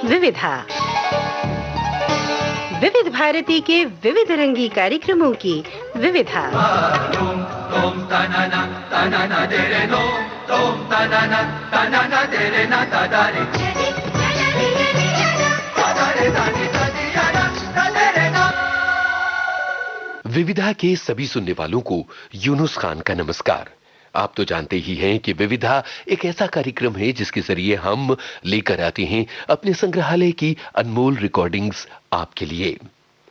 विविधा, विविध भारती के विविध रंगी कार्यक्रमों की विविधा। विविधा के सभी सुनने वालों को यूनुस खान का नमस्कार। आप तो जानते ही हैं कि विविधा एक ऐसा कार्यक्रम है जिसके जरिए हम लेकर आते हैं अपने संग्रहालय की अनमोल रिकॉर्डिंग्स आपके लिए।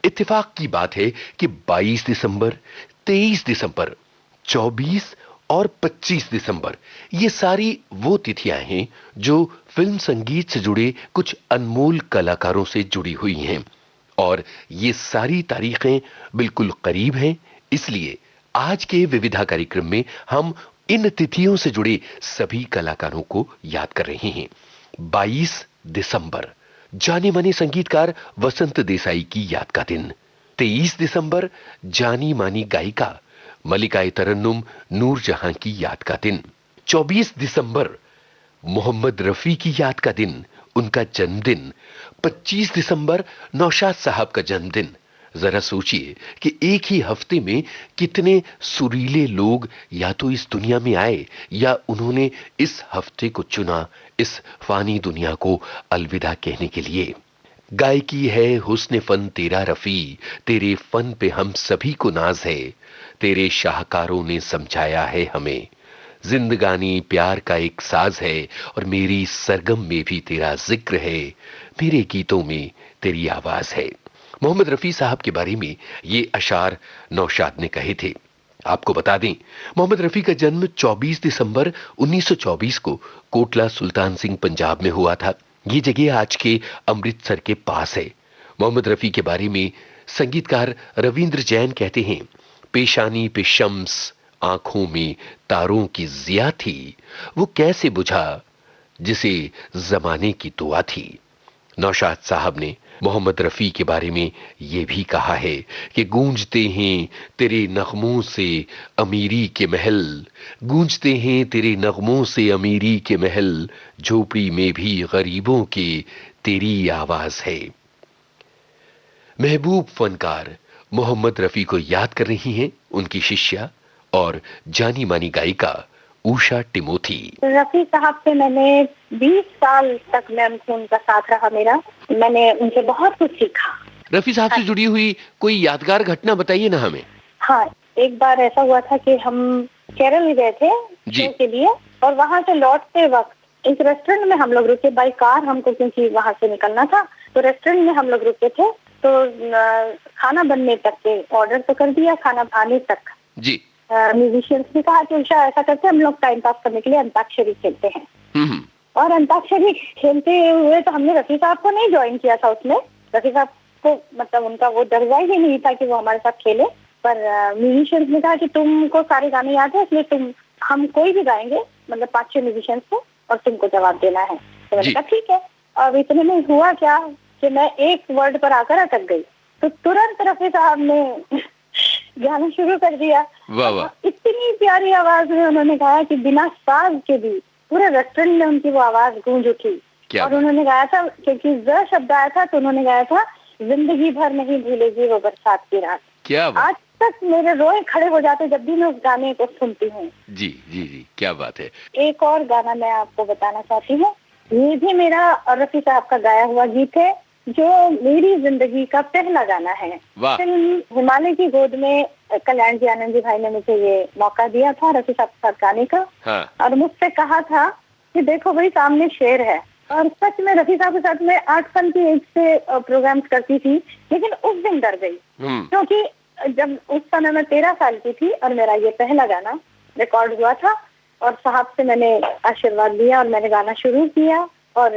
इत्तेफाक की बात है कि 22 दिसंबर, 23 दिसंबर, 24 और 25 दिसंबर ये सारी वो तिथियां हैं जो फिल्म संगीत से जुड़े कुछ अनमोल कलाकारों से जुड़ी हुई हैं और ये सारी तारीखें बिल्कुल करीब हैं। इसलिए आज के विविधा कार्यक्रम में हम इन तिथियों से जुड़े सभी कलाकारों को याद कर रहे हैं। 22 दिसंबर जाने माने संगीतकार वसंत देसाई की याद का दिन। 23 दिसंबर जानी मानी गायिका मलिका तरन्नुम नूरजहां की याद का दिन। 24 दिसंबर मोहम्मद रफी की याद का दिन, उनका जन्मदिन। 25 दिसंबर नौशाद साहब का जन्मदिन। जरा सोचिए कि एक ही हफ्ते में कितने सुरीले लोग या तो इस दुनिया में आए या उन्होंने इस हफ्ते को चुना इस फानी दुनिया को अलविदा कहने के लिए। गायकी है हुस्न फन तेरा रफी, तेरे फन पे हम सभी को नाज है, तेरे शाहकारों ने समझाया है हमें। जिंदगानी प्यार का एक साज है और मेरी सरगम में भी तेरा जिक्र है, मेरे गीतों में तेरी आवाज है। मोहम्मद रफी साहब के बारे में ये अशार नौशाद ने कहे थे। आपको बता दें, मोहम्मद रफी का जन्म 24 दिसंबर 1924 को कोटला सुल्तान सिंह पंजाब में हुआ था। ये जगह आज के अमृतसर के पास है। मोहम्मद रफी के बारे में संगीतकार रविंद्र जैन कहते हैं, पेशानी पे शम्स, आंखों में तारों की जिया थी, वो कैसे बुझा जिसे जमाने की दुआ थी। नौशाद साहब ने मोहम्मद रफी के बारे में यह भी कहा है कि गूंजते हैं तेरे नगमों से अमीरी के महल, गूंजते हैं तेरे नगमों से अमीरी के महल, झोपड़ी में भी गरीबों के तेरी आवाज है। महबूब फनकार मोहम्मद रफी को याद कर रही हैं उनकी शिष्या और जानी मानी गायिका उषा टिमोथी। रफी साहब से मैंने 20 साल तक उनका साथ रहा मेरा। मैंने उनसे बहुत कुछ सीखा। रफी साहब से जुड़ी हुई कोई यादगार घटना बताइए ना हमें। हाँ, एक बार ऐसा हुआ था कि हम केरल गए थे शो के लिए और वहाँ से लौटते वक्त एक रेस्टोरेंट में हम लोग रुके बाई कार, हमको क्योंकि वहाँ से निकलना था तो रेस्टोरेंट में हम लोग रुके थे। तो खाना बनने तक के ऑर्डर तो कर दिया, खाना आने तक जी म्यूजिशियंस ने कहा कि उषा ऐसा करते हम लोग टाइम पास करने के लिए अंताक्षरी खेलते हैं। और अंताक्षरी खेलते हुए तो हमने रफी साहब को नहीं ज्वाइन किया था उसमें। रफी साहब को मतलब उनका वो दर्जा ही नहीं था कि वो हमारे साथ खेले। पर म्यूजिशियंस ने कहा कि तुमको सारे गाने याद है इसलिए हम कोई भी गाएंगे, मतलब 5-6 म्यूजिशियंस को और तुमको जवाब देना है। तो मैंने कहा ठीक है। अब इतने में हुआ क्या कि मैं एक वर्ड पर आकर अटक गई तो तुरंत रफी साहब ने गाना शुरू कर दिया। वाह वाह। इतनी प्यारी आवाज में उन्होंने गाया कि बिना साज के भी पूरे रेस्टोरेंट में उनकी वो आवाज गूंज उठी। और उन्होंने गाया था, क्योंकि ज शब्द आया था तो उन्होंने गाया था, जिंदगी भर नहीं भूलेगी वो बरसात की रात। क्या बात। आज तक मेरे रोए खड़े हो जाते जब भी मैं उस गाने को सुनती हूँ। जी जी जी, क्या बात है। एक और गाना मैं आपको बताना चाहती हूँ, ये भी मेरा और रफी साहब का गाया हुआ गीत है जो मेरी जिंदगी का पहला गाना है। फिल्म हिमालय की गोद में कल्याण जी आनंद जी भाई ने मुझे ये मौका दिया था रफी साहब के साथ गाने का। और मुझसे कहा था कि देखो भाई सामने शेर है। और सच में रफी साहब के साथ मैं 8 साल की एज से प्रोग्राम्स करती थी, लेकिन उस दिन डर गई क्योंकि जब उस समय मैं 13 साल की थी और मेरा ये पहला गाना रिकॉर्ड हुआ था और साहब से मैंने आशीर्वाद लिया और मैंने गाना शुरू किया। और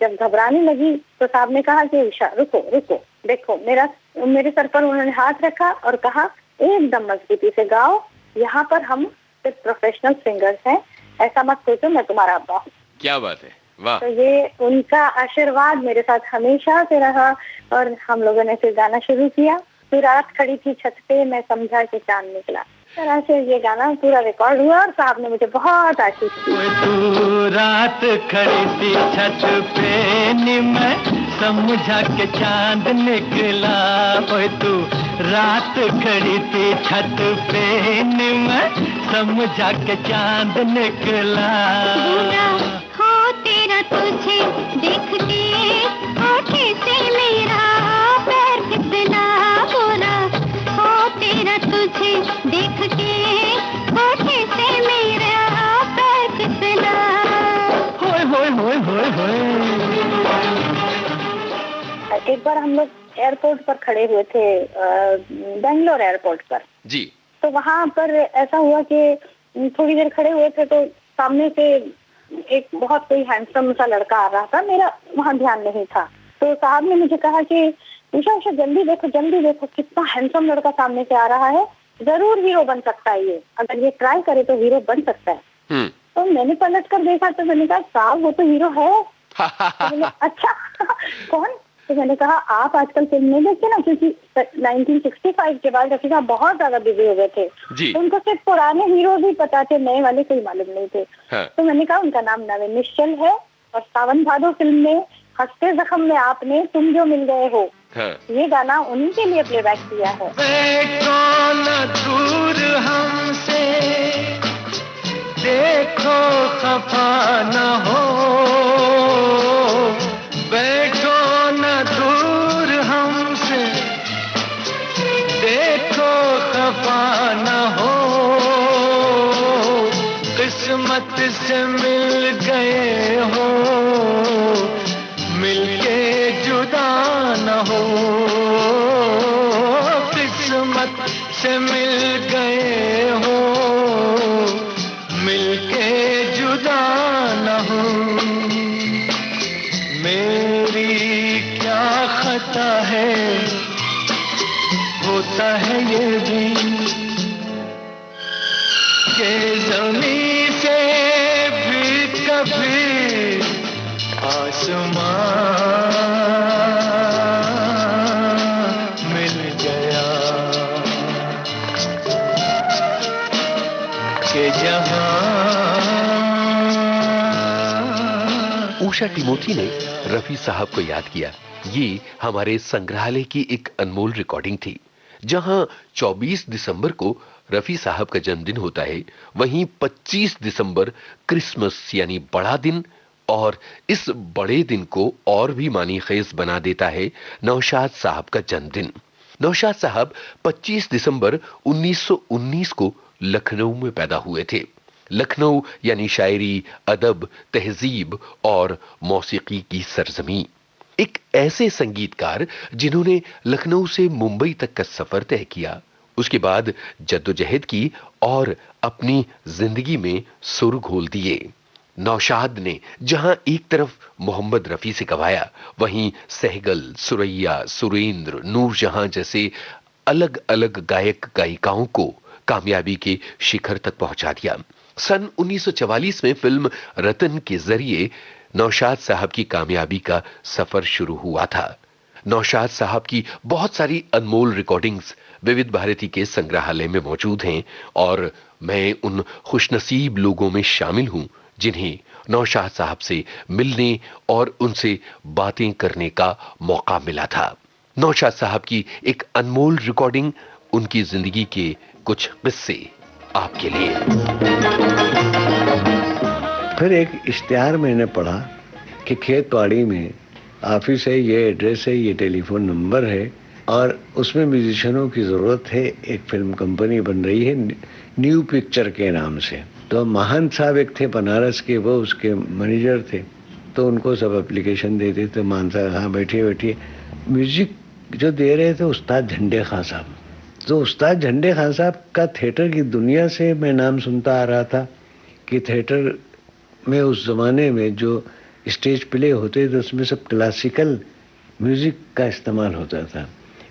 जब घबराने लगी तो साहब ने कहा कि उषा रुको रुको, देखो मेरे सर पर उन्होंने हाथ रखा और कहा एकदम मजबूती से गाओ, यहाँ पर हम सिर्फ प्रोफेशनल सिंगर्स हैं, ऐसा मत सोचो मैं तुम्हारा अब्बा हूँ। क्या बात है, वाह। तो ये उनका आशीर्वाद मेरे साथ हमेशा से रहा और हम लोगों ने फिर गाना शुरू किया। फिर रात खड़ी थी छत पे, मैं समझा कि चांद निकला। तरह से ये गाना पूरा रिकॉर्ड हुआ और साहब ने मुझे बहुत आशीष दी। तू रात खड़ी थी छत पे, मैं समझा के चांद निकला, ओए तू रात खड़ी थी छत पे, मैं समझा के चांद निकला। बुरा हो तेरा तुझे देख के, होठे से मेरा पैर फिसला। बुरा हो तेरा तुझे देख के, होठे से मेरा पैर फिसला। होए होए होए होए होए। एक बार हम लोग एयरपोर्ट पर खड़े हुए थे, बेंगलोर एयरपोर्ट पर जी। तो वहाँ पर ऐसा हुआ कि थोड़ी देर खड़े हुए थे तो सामने से एक बहुत कोई हैंडसम सा लड़का आ रहा था, मेरा वहाँ ध्यान नहीं था। तो साहब ने मुझे कहा कि उषा उषा जल्दी देखो कितना हैंडसम लड़का सामने से आ रहा है, जरूर हीरो बन सकता है ये, अगर ये ट्राई करे तो हीरो बन सकता है। तो मैंने पलट कर देखा तो मैंने कहा साहब वो तो हीरो है। तो अच्छा कौन? तो मैंने कहा आप आजकल फिल्म नहीं देखते ना, क्योंकि 1965 के बाद रफी साहब बहुत ज्यादा बिजी हो गए थे, तो उनको सिर्फ पुराने हीरो भी पता थे, नए वाले कोई मालूम नहीं थे। हाँ। तो मैंने कहा उनका नाम नवीन निश्चल है और सावन भादो फिल्म में हंसते जख्म में आपने तुम जो मिल गए हो, हाँ। ये गाना उन्हीं के लिए प्लेबैक किया है। दूर हमसे देखो खफा न हो, बैठो न दूर हमसे देखो खफा न हो, किस्मत से मिल गए हो मिलके जुदा न हो, किस्मत से मिल गए हो मिलके जुदा न हो। मेरी क्या खता है, होता है ये भी कि ज़मीं से भी कभी आसमान मिल गया, कि जहां। उषा टिमोथी ने रफी साहब को याद किया। ये हमारे संग्रहालय की एक अनमोल रिकॉर्डिंग थी, जहां 24 दिसंबर को रफी साहब का जन्मदिन होता है, वहीं 25 दिसंबर क्रिसमस यानी बड़ा दिन, और इस बड़े दिन को और भी मानी खेज बना देता है नौशाद साहब का जन्मदिन। नौशाद साहब 25 दिसंबर 1919 को लखनऊ में पैदा हुए थे। लखनऊ यानी शायरी, अदब, तहजीब और मौसीकी की सरजमी। एक ऐसे संगीतकार जिन्होंने लखनऊ से मुंबई तक का सफर तय किया, उसके बाद जद्दोजहद की और अपनी जिंदगी में सुर घोल दिए। नौशाद ने जहां एक तरफ मोहम्मद रफी से गवाया, वहीं सहगल, सुरैया, सुरेंद्र, नूरजहां जैसे अलग अलग गायक गायिकाओं को कामयाबी के शिखर तक पहुंचा दिया। सन 1944 में फिल्म रतन के जरिए नौशाद साहब की कामयाबी का सफर शुरू हुआ था। नौशाद साहब की बहुत सारी अनमोल रिकॉर्डिंग्स विविध भारती के संग्रहालय में मौजूद हैं, और मैं उन खुशनसीब लोगों में शामिल हूं जिन्हें नौशाद साहब से मिलने और उनसे बातें करने का मौका मिला था। नौशाद साहब की एक अनमोल रिकॉर्डिंग, उनकी जिंदगी के कुछ किस्से आपके लिए। फिर एक इश्तिहार मैंने पढ़ा कि खेतवाड़ी में ऑफिस है, ये एड्रेस है, ये टेलीफोन नंबर है, और उसमें म्यूजिशियनों की ज़रूरत है। एक फिल्म कंपनी बन रही है न्यू पिक्चर के नाम से। तो महंत साहब एक थे बनारस के, वो उसके मैनेजर थे, तो उनको सब एप्लीकेशन देते थे। मान साहब हाँ बैठिए। म्यूजिक जो दे रहे थे उस्ताद झंडे खां साहब। तो उस्ताद झंडे खां साहब का थिएटर की दुनिया से मैं नाम सुनता आ रहा था कि थिएटर में उस ज़माने में जो स्टेज प्ले होते थे उसमें सब क्लासिकल म्यूज़िक का इस्तेमाल होता था।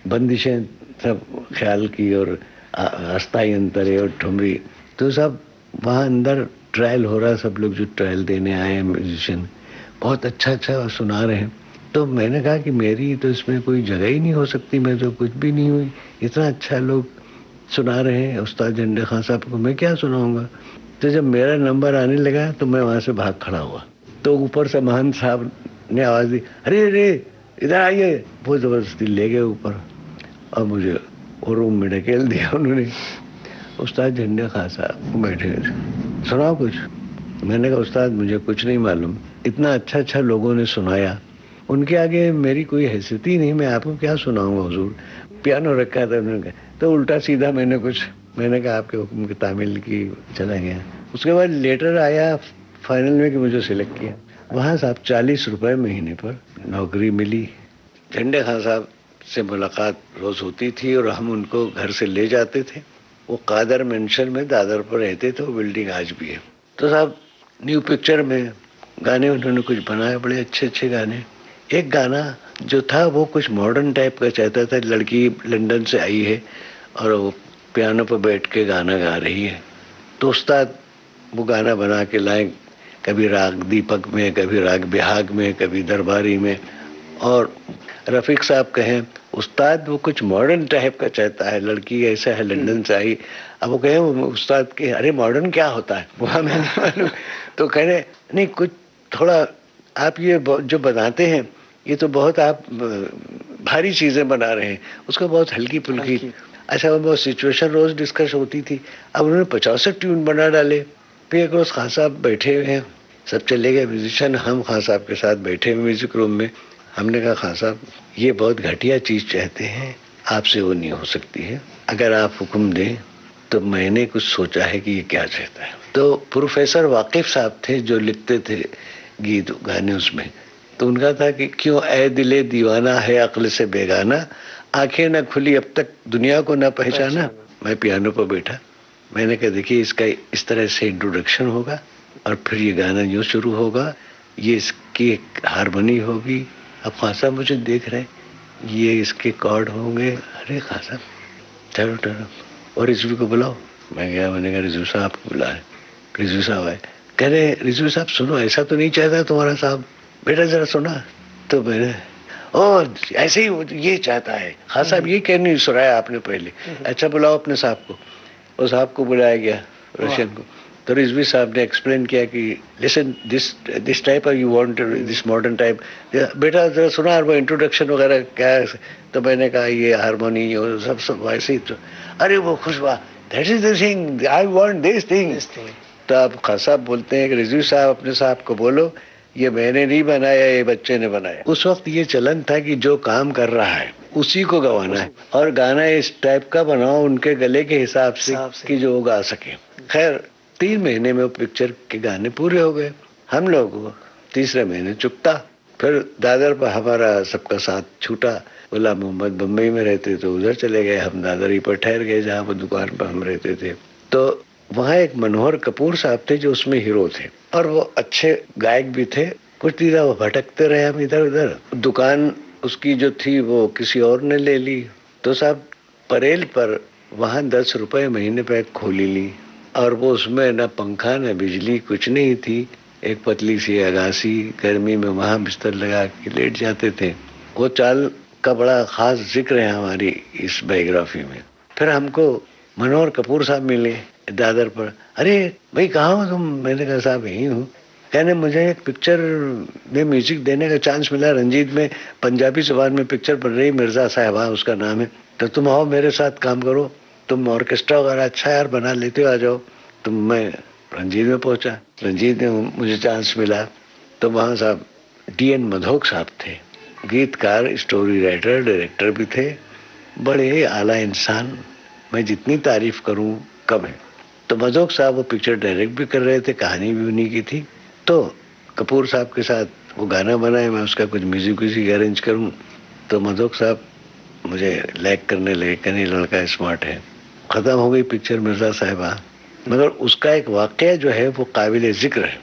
बंदिशें सब ख्याल की और अस्थाई अंतरे और ठुमरी, तो सब वहाँ अंदर ट्रायल हो रहा। सब लोग जो ट्रायल देने आए हैं म्यूजिशियन बहुत अच्छा सुना रहे हैं। तो मैंने कहा कि मेरी तो इसमें कोई जगह ही नहीं हो सकती, मैं तो कुछ भी नहीं हुई। इतना अच्छा लोग सुना रहे हैं उस्ताद झंडे खां साहब को, मैं क्या सुनाऊंगा। तो जब मेरा नंबर आने लगा तो मैं वहाँ से भाग खड़ा हुआ। तो ऊपर से महंत साहब ने आवाज़ दी, अरे इधर आइए। वो जबरदस्ती ले गए ऊपर और मुझे वो रूम में ढकेल दिया उन्होंने। उस्ताद झंडे खां साहब बैठे थे, सुनाओ कुछ। मैंने कहा उस्ताद मुझे कुछ नहीं मालूम, इतना अच्छा अच्छा लोगों ने सुनाया, उनके आगे मेरी कोई हैसियत ही नहीं, मैं आपको क्या सुनाऊंगा हुजूर। पियानो रखा था उन्होंने, तो उल्टा सीधा मैंने कहा आपके हुक्म की तामील की, चला गया। उसके बाद लेटर आया फाइनल में कि मुझे सिलेक्ट किया। वहाँ साहब 40 रुपए महीने पर नौकरी मिली। झंडे खां साहब से मुलाकात रोज होती थी और हम उनको घर से ले जाते थे। वो कादर मेंशन में दादर पर रहते थे, वो बिल्डिंग आज भी है। तो साहब न्यू पिक्चर में गाने उन्होंने कुछ बनाए, बड़े अच्छे अच्छे गाने। एक गाना जो था वो कुछ मॉडर्न टाइप का चाहता था, लड़की लंदन से आई है और वो पियानो पर बैठ के गाना गा रही है। तो उस्ताद वो गाना बना के लाए, कभी राग दीपक में, कभी राग बिहाग में, कभी दरबारी में। और रफीक साहब कहें उस्ताद वो कुछ मॉडर्न टाइप का चाहता है, लड़की ऐसा है लंदन से आई। अब वो कहें उस्ताद के अरे मॉडर्न क्या होता है वहाँ मैं नहीं मालूम। तो कह रहे नहीं कुछ थोड़ा आप ये जो बनाते हैं ये तो बहुत आप भारी चीजें बना रहे हैं, उसको बहुत हल्की फुल्की। अच्छा वो सिचुएशन रोज डिस्कस होती थी। अब उन्होंने 50 ट्यून बना डाले। फिर एक रोज खान साहब बैठे हुए हैं, सब चले गए म्यूजिशियन, हम खान साहब के साथ बैठे हुए म्यूजिक रूम में। हमने कहा खान साहब ये बहुत घटिया चीज चाहते हैं, आपसे वो नहीं हो सकती है, अगर आप हुक्म दें। तो मैंने कुछ सोचा है कि ये क्या चाहता है। तो प्रोफेसर वाकिफ साहब थे जो लिखते थे गीत गाने उसमें, तो उनका था कि क्यों ए दिले दीवाना है अक्ल से बेगाना, आंखें न खुली अब तक दुनिया को न पहचाना। मैं पियानो पर बैठा, मैंने कहा देखिए इसका इस तरह से इंट्रोडक्शन होगा और फिर ये गाना यूँ शुरू होगा, ये इसकी एक हारमोनी होगी। अब खान साहब मुझे देख रहे हैं, ये इसके कॉर्ड होंगे। अरे खान साहब ठहरो ठहरो, और रिजवी को बुलाओ। मैं गया, मैंने कहा रिजवी साहब को बुलाए। रिजवी साहब आए, कह रहे रिजवी साहब सुनो ऐसा तो नहीं चाहता तुम्हारा साहब, बेटा जरा सुना। तो मैंने ओ ऐसे ही ये चाहता है। हाँ साहब ये क्या नहीं सुनाया आपने पहले, अच्छा बुलाओ अपने साहब को। उस साहब को बुलाया गया रशियन को। तो रिजवी साहब ने एक्सप्लेन किया कि listen this type you want this modern type, बेटा जरा सुना वो इंट्रोडक्शन वगैरह क्या है। तो मैंने कहा ये हारमोनी और सब वैसे ही। तो अरे वो खुश हुआ, that is the thing I want this thing. तो अब खान साहब बोलते हैं कि रिजवी साहब अपने साहब को बोलो ये मैंने नहीं बनाया, ये बच्चे ने बनाया। उस वक्त ये चलन था कि जो काम कर रहा है उसी को गवाना है और गाना इस टाइप का बनाओ उनके गले के हिसाब से कि जो वो गा सके। खैर 3 महीने में वो पिक्चर के गाने पूरे हो गए। हम लोग तीसरे महीने चुकता, फिर दादर पर हमारा सबका साथ छूटा। गुलाम मोहम्मद बम्बई में रहते तो उधर चले गए, हम दादरी पर ठहर गए जहाँ पर दुकान पर हम रहते थे। तो वहाँ एक मनोहर कपूर साहब थे जो उसमें हीरो थे और वो अच्छे गायक भी थे। कुछ दिन वो भटकते रहे हम इधर उधर। दुकान उसकी जो थी वो किसी और ने ले ली। तो साहब परेल पर वहाँ 10 रुपए महीने पे खोली ली और वो उसमें न पंखा न बिजली कुछ नहीं थी। एक पतली सी अगासी, गर्मी में वहाँ बिस्तर लगा के लेट जाते थे। वो चाल का बड़ा खास जिक्र है हमारी इस बायोग्राफी में। फिर हमको मनोहर कपूर साहब मिले दादर पर। अरे भाई कहाँ हो तुम? मैंने कहा साहब यहीं हूँ। कहने मुझे एक पिक्चर में म्यूजिक देने का चांस मिला, रंजीत में पंजाबी जुबान में पिक्चर बन रही, मिर्जा साहिबा उसका नाम है, तो तुम आओ मेरे साथ काम करो, तुम ऑर्केस्ट्रा वगैरह अच्छा यार बना लेते हो, आ जाओ। तो मैं रंजीत में पहुंचा, रंजीत में मुझे चांस मिला। तो वहाँ साहब DN मधोक साहब थे, गीतकार, स्टोरी राइटर, डायरेक्टर भी थे, बड़े आला इंसान। मैं जितनी तारीफ करूं कम है। तो मधोक साहब वो पिक्चर डायरेक्ट भी कर रहे थे, कहानी भी उन्हीं की थी। तो कपूर साहब के साथ वो गाना बनाए, मैं उसका कुछ म्यूजिक अरेंज करूं। तो मधोक साहब मुझे लाइक करने लगे, कहने लड़का स्मार्ट है। खत्म हो गई पिक्चर मिर्जा साहिबा। मगर उसका एक वाकया जो है वो काबिल जिक्र है।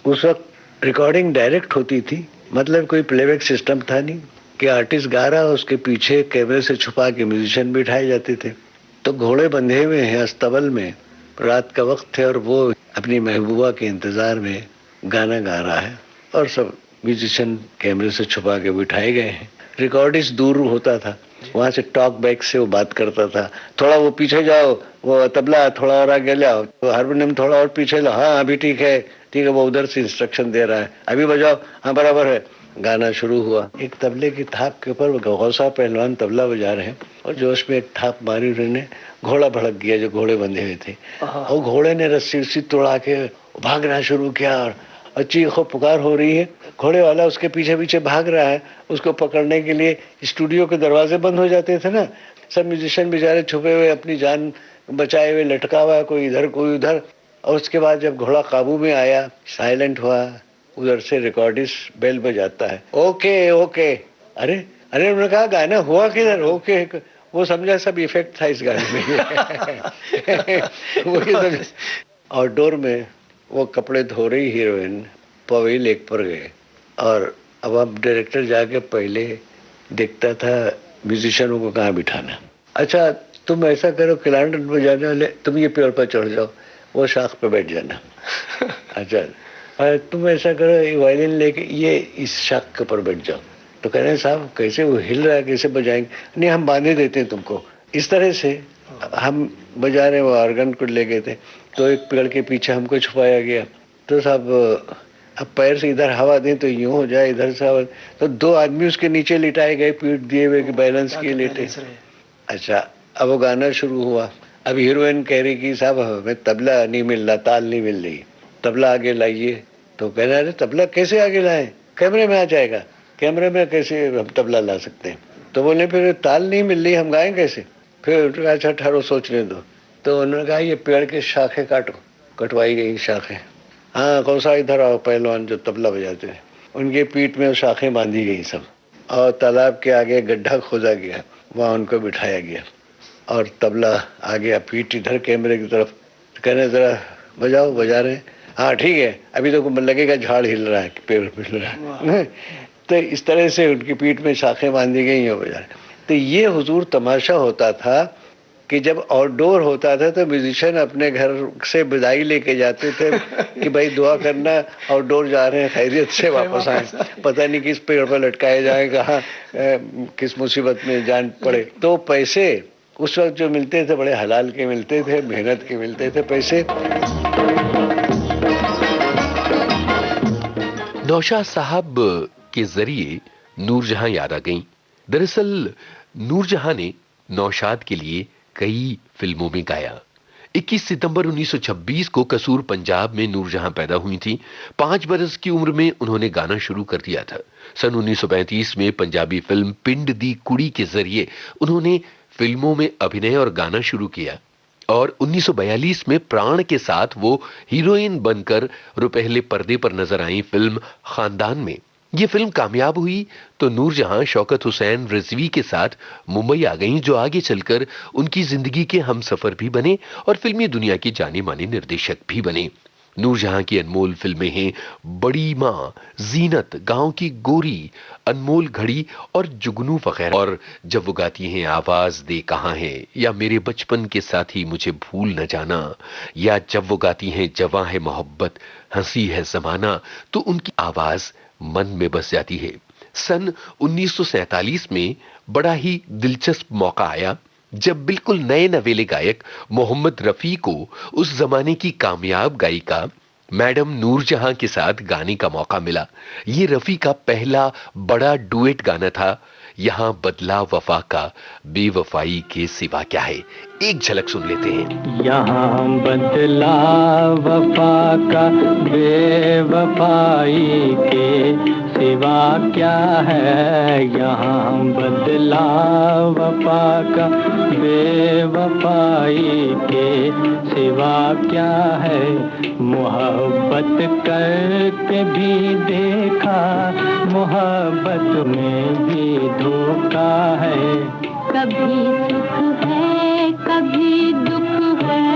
उस वक्त रिकॉर्डिंग डायरेक्ट होती थी, मतलब कोई प्लेबैक सिस्टम था नहीं कि आर्टिस्ट गा रहा उसके पीछे कैमरे से छुपा के म्यूजिशियन बिठाए जाते थे। तो घोड़े बंधे हुए हैं अस्तबल में, रात का वक्त है और वो अपनी महबूबा के इंतजार में गाना गा रहा है और सब म्यूजिशियन कैमरे से छुपा के बिठाए गए हैं। रिकॉर्डिस्ट दूर होता था, वहाँ से टॉक बैक से वो बात करता था, थोड़ा वो पीछे जाओ, वो तबला थोड़ा और आगे लाओ, वो हारमोनियम थोड़ा और पीछे लाओ, हाँ अभी ठीक है ठीक है, वो उधर से इंस्ट्रक्शन दे रहा है, अभी बजाओ, हाँ बराबर है, गाना शुरू हुआ। एक तबले की थाप के ऊपर गौसा पहलवान तबला बजा रहे हैं और जोश में एक थाप मारी, उन्होंने घोड़ा भड़क गया जो घोड़े बंधे हुए थे, और घोड़े ने रस्सी उस्सी तोड़ा के भागना शुरू किया और चीखो पुकार हो रही है। घोड़े वाला उसके पीछे पीछे भाग रहा है, उसको पकड़ने के लिए स्टूडियो के दरवाजे बंद हो जाते थे ना, सब म्यूजिशियन बेचारे छुपे हुए, अपनी जान बचाए हुए लटका हुआ, कोई इधर कोई उधर। और उसके बाद जब घोड़ा काबू में आया, साइलेंट हुआ, उधर से रिकॉर्डिस्ट बेल बजाता है, ओके ओके। अरे अरे उन्होंने कहा गाना हुआ किधर, ओके। वो समझा सब इफेक्ट था इस गाने में। वो आउटडोर में वो कपड़े धो रही हीरोइन, पवई लेक पर गए और अब डायरेक्टर जाके पहले देखता था म्यूजिशियनों को कहाँ बिठाना। अच्छा तुम ऐसा करो, क्लारनेट बजाने वाले तुम ये पेड़ पर चढ़ जाओ, वो शाख पे बैठ जाना। अच्छा तुम ऐसा करो, ये वायलिन लेके ये इस शाख के ऊपर बैठ जाओ। तो कह रहे हैं साहब कैसे, वो हिल रहा है कैसे बजाएंगे? नहीं हम बांधे देते हैं तुमको। इस तरह से हम बजा रहे, वो ऑर्गन को ले गए थे, तो एक पेड़ के पीछे हमको छुपाया गया। तो साहब अब पैर से इधर हवा दें तो यूं हो जाए, इधर से हवा, तो 2 आदमी उसके नीचे लिटाए गए, पीठ दिए हुए बैलेंस किए लेटे। अच्छा अब वो गाना शुरू हुआ। अब हीरोइन कह रही कि साहब हमें तबला नहीं मिल रहा, ताल नहीं मिल रही, तबला आगे लाइए। तो कह रहे अरे तबला कैसे आगे लाएं, कैमरे में आ जाएगा, कैमरे में कैसे हम तबला ला सकते हैं? तो बोले फिर ताल नहीं मिल रही, हम गाएं कैसे? फिर अच्छा ठहरो सोचने दो। तो उन्होंने कहा ये पेड़ के शाखे काटो, कटवाई गई शाखें। हाँ कौन सा इधर आओ, पहलवान जो तबला बजाते थे उनके पीठ में शाखें बांधी गई सब, और तालाब के आगे गड्ढा खोदा गया, वहाँ उनको बिठाया गया और तबला आ गया पीठ इधर कैमरे की तरफ। कहने जरा बजाओ, बजा रहे हैं, हाँ ठीक है, अभी तो लगेगा झाड़ हिल रहा है, पेड़ हिल रहा है। तो इस तरह से उनकी पीठ में शाखें बांधी गई और बजा रहे। तो ये हुजूर तमाशा होता था कि जब आउटडोर होता था तो म्यूजिशियन अपने घर से विदाई लेके जाते थे कि भाई दुआ करना, आउटडोर जा रहे हैं, खैरियत से वापस आए, पता नहीं किस पेड़ पर लटकाए जाए, कहाँ किस मुसीबत में जान पड़े। तो पैसे उस वक्त जो मिलते थे बड़े हलाल के मिलते थे, मेहनत के मिलते थे पैसे। नौशाद साहब के जरिए नूरजहां याद आ गईं। दरअसल नूरजहां ने नौशाद के लिए कई फिल्मों में गाया। 21 सितंबर 1926 को कसूर पंजाब में नूरजहां पैदा हुई थी। 5 बरस की उम्र में उन्होंने गाना शुरू कर दिया था। सन 1935 में पंजाबी फिल्म पिंड दी कुड़ी के जरिए उन्होंने फिल्मों में अभिनय और गाना शुरू किया और 1942 में प्राण के साथ वो हीरोइन बनकर रुपहले पर्दे पर नजर आई फिल्म खानदान में। ये फिल्म कामयाब हुई तो नूरजहां शौकत हुसैन रिजवी के साथ मुंबई आ गईं, जो आगे चलकर उनकी जिंदगी के हमसफर भी बने और फिल्मी दुनिया के जाने माने निर्देशक भी बने। नूरजहां की अनमोल फिल्में हैं बड़ी माँ, जीनत, गांव की गोरी, अनमोल घड़ी और जुगनू वगैरह। और जब वो गाती हैं आवाज दे कहाँ है, या मेरे बचपन के साथी मुझे भूल न जाना, या जब वो गाती हैं जवां है मोहब्बत, हंसी है जमाना, तो उनकी आवाज मन में बस जाती है। सन 1947 में बड़ा ही दिलचस्प मौका आया जब बिल्कुल नए नवेले गायक मोहम्मद रफी को उस जमाने की कामयाब गायिका मैडम नूरजहां के साथ गाने का मौका मिला। ये रफी का पहला बड़ा डुएट गाना था, यहां बदला वफा का बेवफाई के सिवा क्या है। एक झलक सुन लेते हैं। यहाँ बदला वफा का बेवफाई के सिवा क्या है, यहाँ बदला वफा का बेवफाई के सिवा क्या है। मोहब्बत करके भी देखा, मोहब्बत में भी धोखा है। कभी सुख है कभी दुख है,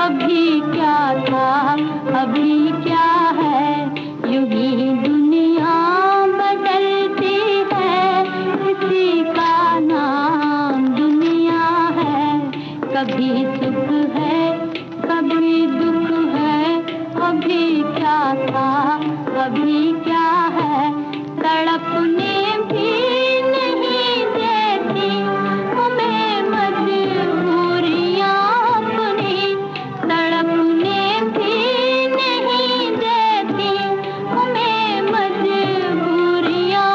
अभी क्या था अभी क्या है, यूं ही दुनिया बदलती है, इसी का नाम दुनिया है। कभी सुख है कभी दुख है, अभी क्या था अभी क्या है, तड़पने भी नहीं देती हमें मजबूरियां अपनी, तड़पने भी नहीं देती हमें मजबूरियां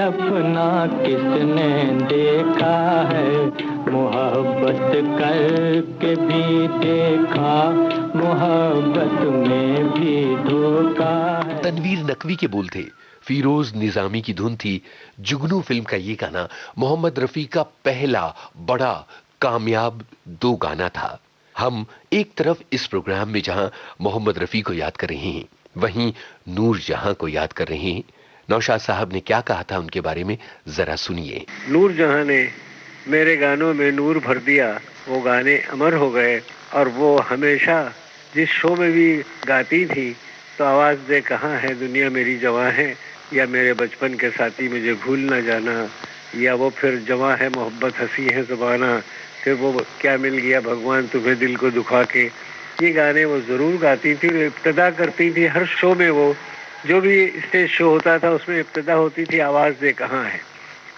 अपना किसने देखा है, मोहब्बत करके भी देखा, मोहब्बत में भी धोखा है। तनवीर नकवी के बोल थे, फिरोज निजामी की धुन थी। जुगनू फिल्म का ये गाना मोहम्मद रफी का पहला बड़ा कामयाब 2 गाना था। हम एक तरफ इस प्रोग्राम में जहां मोहम्मद रफी को याद कर रहे हैं, वहीं नूर जहां को याद कर रहे हैं। नौशाद साहब ने क्या कहा था उनके बारे में जरा सुनिए। नूर जहां ने मेरे गानों में नूर भर दिया, वो गाने अमर हो गए और वो हमेशा जिस शो में भी गाती थी तो आवाज दे कहाँ है दुनिया मेरी जवां है, या मेरे बचपन के साथी मुझे भूल न जाना, या वो फिर जवां है मोहब्बत हंसी है ज़बाना, फिर वो क्या मिल गया भगवान तुम्हें दिल को दुखा के, ये गाने वो ज़रूर गाती थी। इब्तिदा करती थी हर शो में, वो जो भी स्टेज शो होता था उसमें इब्तिदा होती थी आवाज़ दे कहाँ है।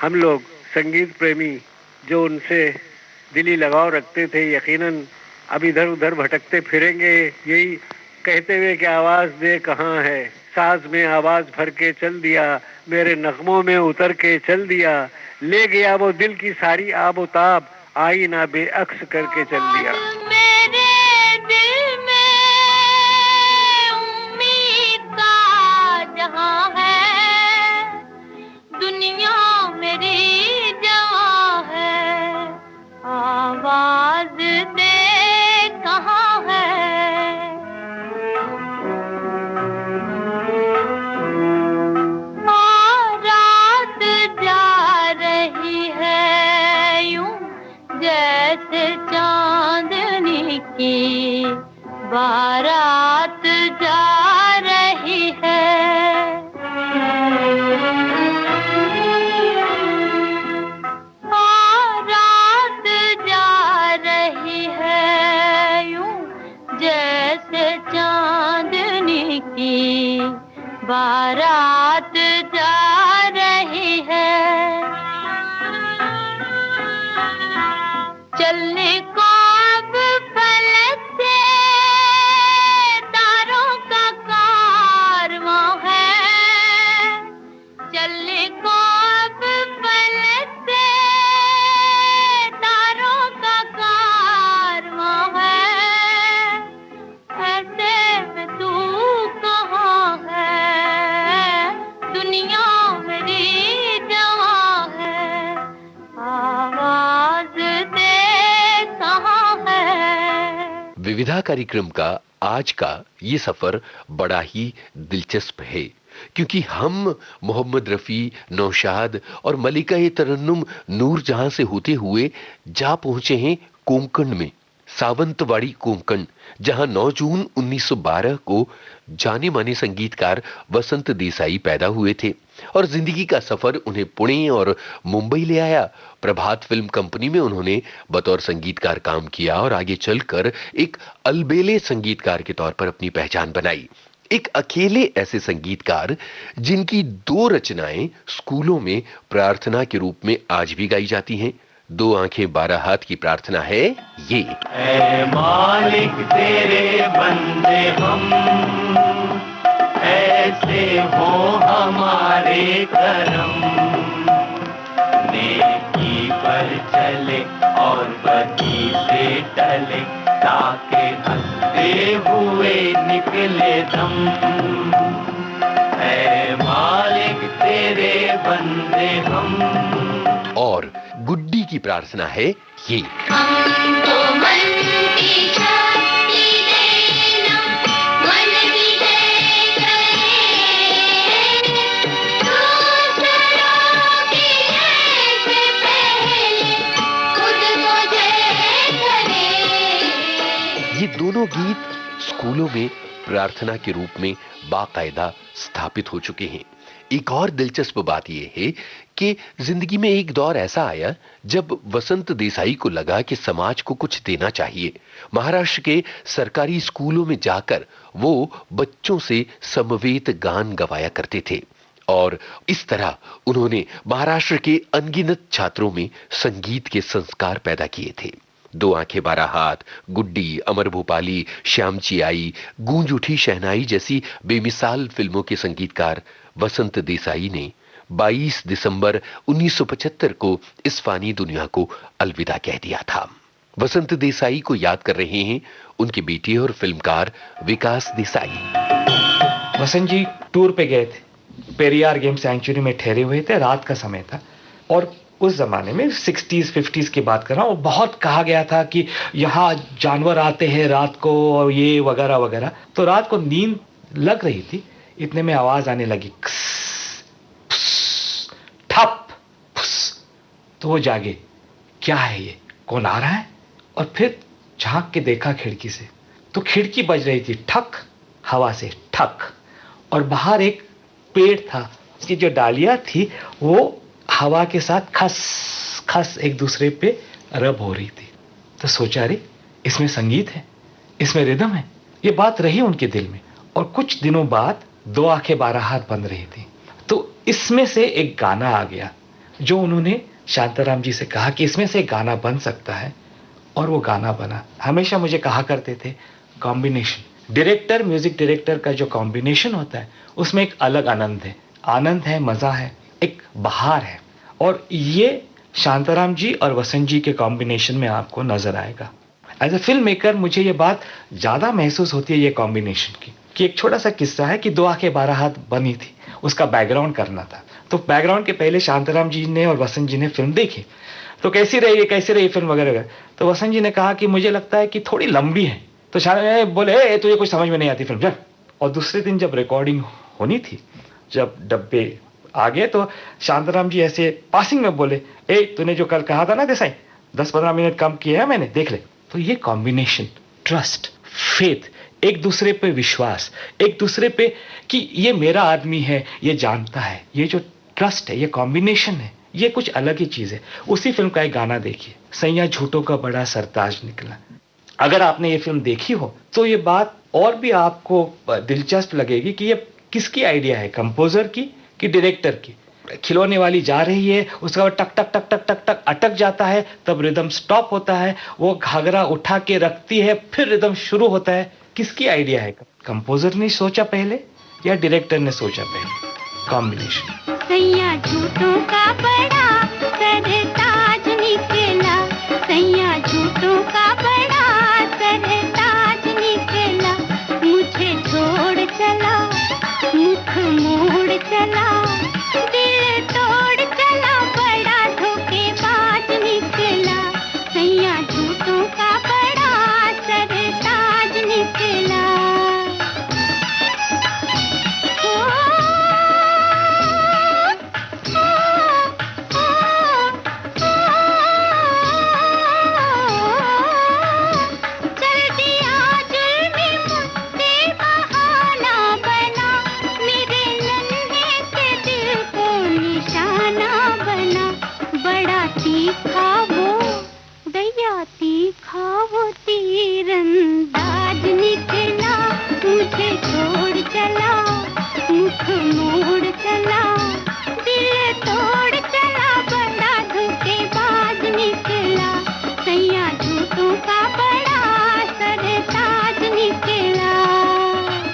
हम लोग संगीत प्रेमी जो उनसे दिली लगाव रखते थे, यकीनन अब इधर उधर भटकते फिरेंगे यही कहते हुए कि आवाज़ दे कहाँ है, साज में आवाज़ भर के चल दिया, मेरे नगमों में उतर के चल दिया, ले गया वो दिल की सारी आबोताब, आई ना बेअक्स करके चल दिया। मेरे दिल में उम्मीद का जहां है, दुनिया मेरी जवां है, आवाज दे कहाँ है। रात जा रही है यूं जैसे चांदनी की बारात जा रही है। रात जा रही है यूं जैसे चांदनी की बारात जा रही है। चलने को अब फलक से तारों का कारवां है, चलने को अब फलक से तारों का कारवां है, ऐसे में तू कहाँ है, दुनिया मेरी जवां है, आवाज दे कहाँ है। विविधा कार्यक्रम का आज का ये सफर बड़ा ही दिलचस्प है, क्योंकि हम मोहम्मद रफी, नौशाद और मलिका-ए-तरन्नुम नूर जहां से होते हुए जा पहुंचे हैं कोंकण में, सावंतवाड़ी कोंकण, जहां 9 जून 1912 को जाने माने संगीतकार वसंत देसाई पैदा हुए थे और जिंदगी का सफर उन्हें पुणे और मुंबई ले आया। प्रभात फिल्म कंपनी में उन्होंने बतौर संगीतकार काम किया और आगे चलकर एक अलबेले संगीतकार के तौर पर अपनी पहचान बनाई। एक अकेले ऐसे संगीतकार जिनकी 2 रचनाएं स्कूलों में प्रार्थना के रूप में आज भी गाई जाती हैं। 2 आंखें 12 हाथ की प्रार्थना है ये। ऐ मालिक तेरे बंदे हम, ऐसे हो हमारे करम, नेकी पर चले और बदी से टले, ताके हंसते हुए निकले दम। ऐ मालिक तेरे बंदे हम। और गुड्डी की प्रार्थना है ये। हमको मन की शक्ति देना, मन की जय करे, दूसरों की जय से पहले खुद को जय करे। ये दोनों गीत स्कूलों में प्रार्थना के रूप में बाकायदा स्थापित हो चुके हैं। एक और दिलचस्प बात यह है कि जिंदगी में एक दौर ऐसा आया जब वसंत देसाई को लगा कि समाज को कुछ देना चाहिए। महाराष्ट्र के सरकारी स्कूलों में जाकर वो बच्चों से समवेत गान गवाया करते थे और इस तरह उन्होंने महाराष्ट्र के अनगिनत छात्रों में संगीत के संस्कार पैदा किए थे। 2 आंखें 12 हाथ, गुड्डी, अमर भोपाली, श्यामची आई, गूंज उठी शहनाई जैसी बेमिसाल फिल्मों के संगीतकार वसंत देसाई ने 22 दिसंबर 1975 को इस फानी दुनिया को अलविदा कह दिया था। वसंत देसाई को याद कर रहे हैं उनके बेटे और फिल्मकार विकास देसाई। वसंत जी टूर पे गए थे, पेरियार गेम सेंचुरी में ठहरे हुए थे, रात का समय था और उस जमाने में 60s 50s की बात कर रहा हूँ, बहुत कहा गया था कि यहाँ जानवर आते हैं रात को और ये वगैरह वगैरह। तो रात को नींद लग रही थी, इतने में आवाज आने लगी, ठप फुस। तो वो जागे, क्या है ये, कौन आ रहा है? और फिर झांक के देखा खिड़की से, तो खिड़की बज रही थी ठक, हवा से ठक, और बाहर एक पेड़ था, उसकी जो डालियां थी वो हवा के साथ खस खस एक दूसरे पे रब हो रही थी। तो सोचा, रे इसमें संगीत है, इसमें रिदम है। ये बात रही उनके दिल में और कुछ दिनों बाद 2 आंखें 12 हाथ बंद रही थी। तो इसमें से एक गाना आ गया जो उन्होंने शांताराम जी से कहा कि इसमें से एक गाना बन सकता है, और वो गाना बना। हमेशा मुझे कहा करते थे, कॉम्बिनेशन, डायरेक्टर म्यूजिक डायरेक्टर का जो कॉम्बिनेशन होता है उसमें एक अलग आनंद है, मजा है, एक बहार है, और ये शांताराम जी और वसंत जी के कॉम्बिनेशन में आपको नजर आएगा। एज ए फिल्म मेकर मुझे ये बात ज्यादा महसूस होती है ये कॉम्बिनेशन की, कि एक छोटा सा किस्सा है कि 2 आंखें 12 हाथ बनी थी, उसका बैकग्राउंड करना था। तो बैकग्राउंड के पहले शांताराम जी ने और वसंत जी ने फिल्म देखी, तो कैसी रही फिल्म वगैरह। तो वसंत जी ने कहा कि मुझे लगता है कि थोड़ी लंबी है। तो शांताराम बोले, तुझे कुछ समझ में नहीं आती फिल्म, जा। और दूसरे दिन जब रिकॉर्डिंग होनी थी, जब डब्बे आ गए, तो शांताराम जी ऐसे पासिंग में बोले, तूने जो कल कहा था ना देसाई, 10-15 मिनट कम किया है मैंने, देख ले। तो ये कॉम्बिनेशन, ट्रस्ट, फेथ, एक दूसरे पे विश्वास, एक दूसरे पे कि ये मेरा आदमी है, ये जानता है, ये जो ट्रस्ट है, ये कॉम्बिनेशन है, ये कुछ अलग ही चीज है। उसी फिल्म का एक गाना देखिए, सैया झूठों का बड़ा सरताज निकला। अगर आपने ये फिल्म देखी हो तो ये बात और भी आपको दिलचस्प लगेगी कि ये किसकी आइडिया है, कंपोजर की कि डायरेक्टर की। खिलौने वाली जा रही है, उसका बाद टक टक टक टक टक टक अटक जाता है, तब रिदम स्टॉप होता है, वो घाघरा उठा के रखती है, फिर रिदम शुरू होता है। किसकी आइडिया है? कंपोजर ने सोचा पहले या डायरेक्टर ने सोचा पहले? कॉम्बिनेशन। सैया झूठों का बड़ा सरताज निकला, सैया झूठों का बड़ा सरताज निकला, मुझे छोड़ चला, मुख मोड़ चला, दिल तोड़ चला, बड़ा धोखेबाज निकला, सैया झूठों का बड़ा सरताज निकला।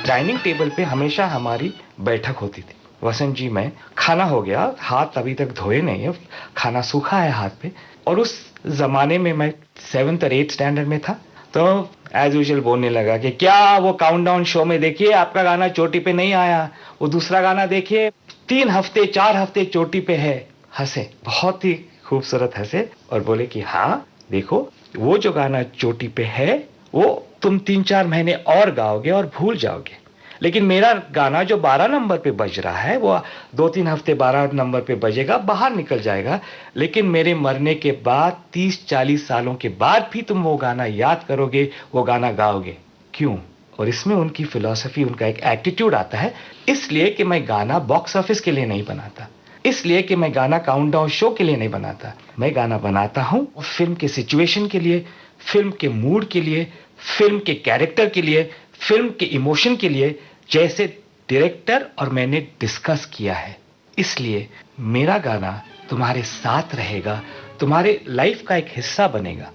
डाइनिंग टेबल पे हमेशा हमारी बैठक होती थी। वसंत जी, मैं खाना हो गया, हाथ अभी तक धोए नहीं है, खाना सूखा है हाथ पे, और उस जमाने में मैं 7th और 8th स्टैंडर्ड में था। तो एज यूजुअल बोलने लगा कि क्या वो काउंटडाउन शो में देखिए आपका गाना चोटी पे नहीं आया, वो दूसरा गाना देखिए 3 हफ्ते 4 हफ्ते चोटी पे है। हंसे, बहुत ही खूबसूरत हंसे और बोले कि हाँ देखो, वो जो गाना चोटी पे है वो तुम 3-4 महीने और गाओगे और भूल जाओगे, लेकिन मेरा गाना जो 12 नंबर पे बज रहा है वो 2-3 हफ्ते 12 नंबर पे बजेगा, बाहर निकल जाएगा, लेकिन मेरे मरने के बाद 30-40 सालों के बाद भी तुम वो गाना याद करोगे, वो गाना गाओगे। क्यों? और इसमें उनकी फिलॉसफी, उनका एक एटीट्यूड आता है, इसलिए कि मैं गाना बॉक्स ऑफिस के लिए नहीं बनाता, इसलिए कि मैं गाना काउंटडाउन शो के लिए नहीं बनाता, मैं गाना बनाता हूं फिल्म के सिचुएशन के लिए, फिल्म के मूड के लिए, फिल्म के कैरेक्टर के लिए, फिल्म के इमोशन के लिए, जैसे डायरेक्टर और मैंने डिस्कस किया है। इसलिए मेरा गाना तुम्हारे साथ रहेगा, तुम्हारे लाइफ का एक हिस्सा बनेगा,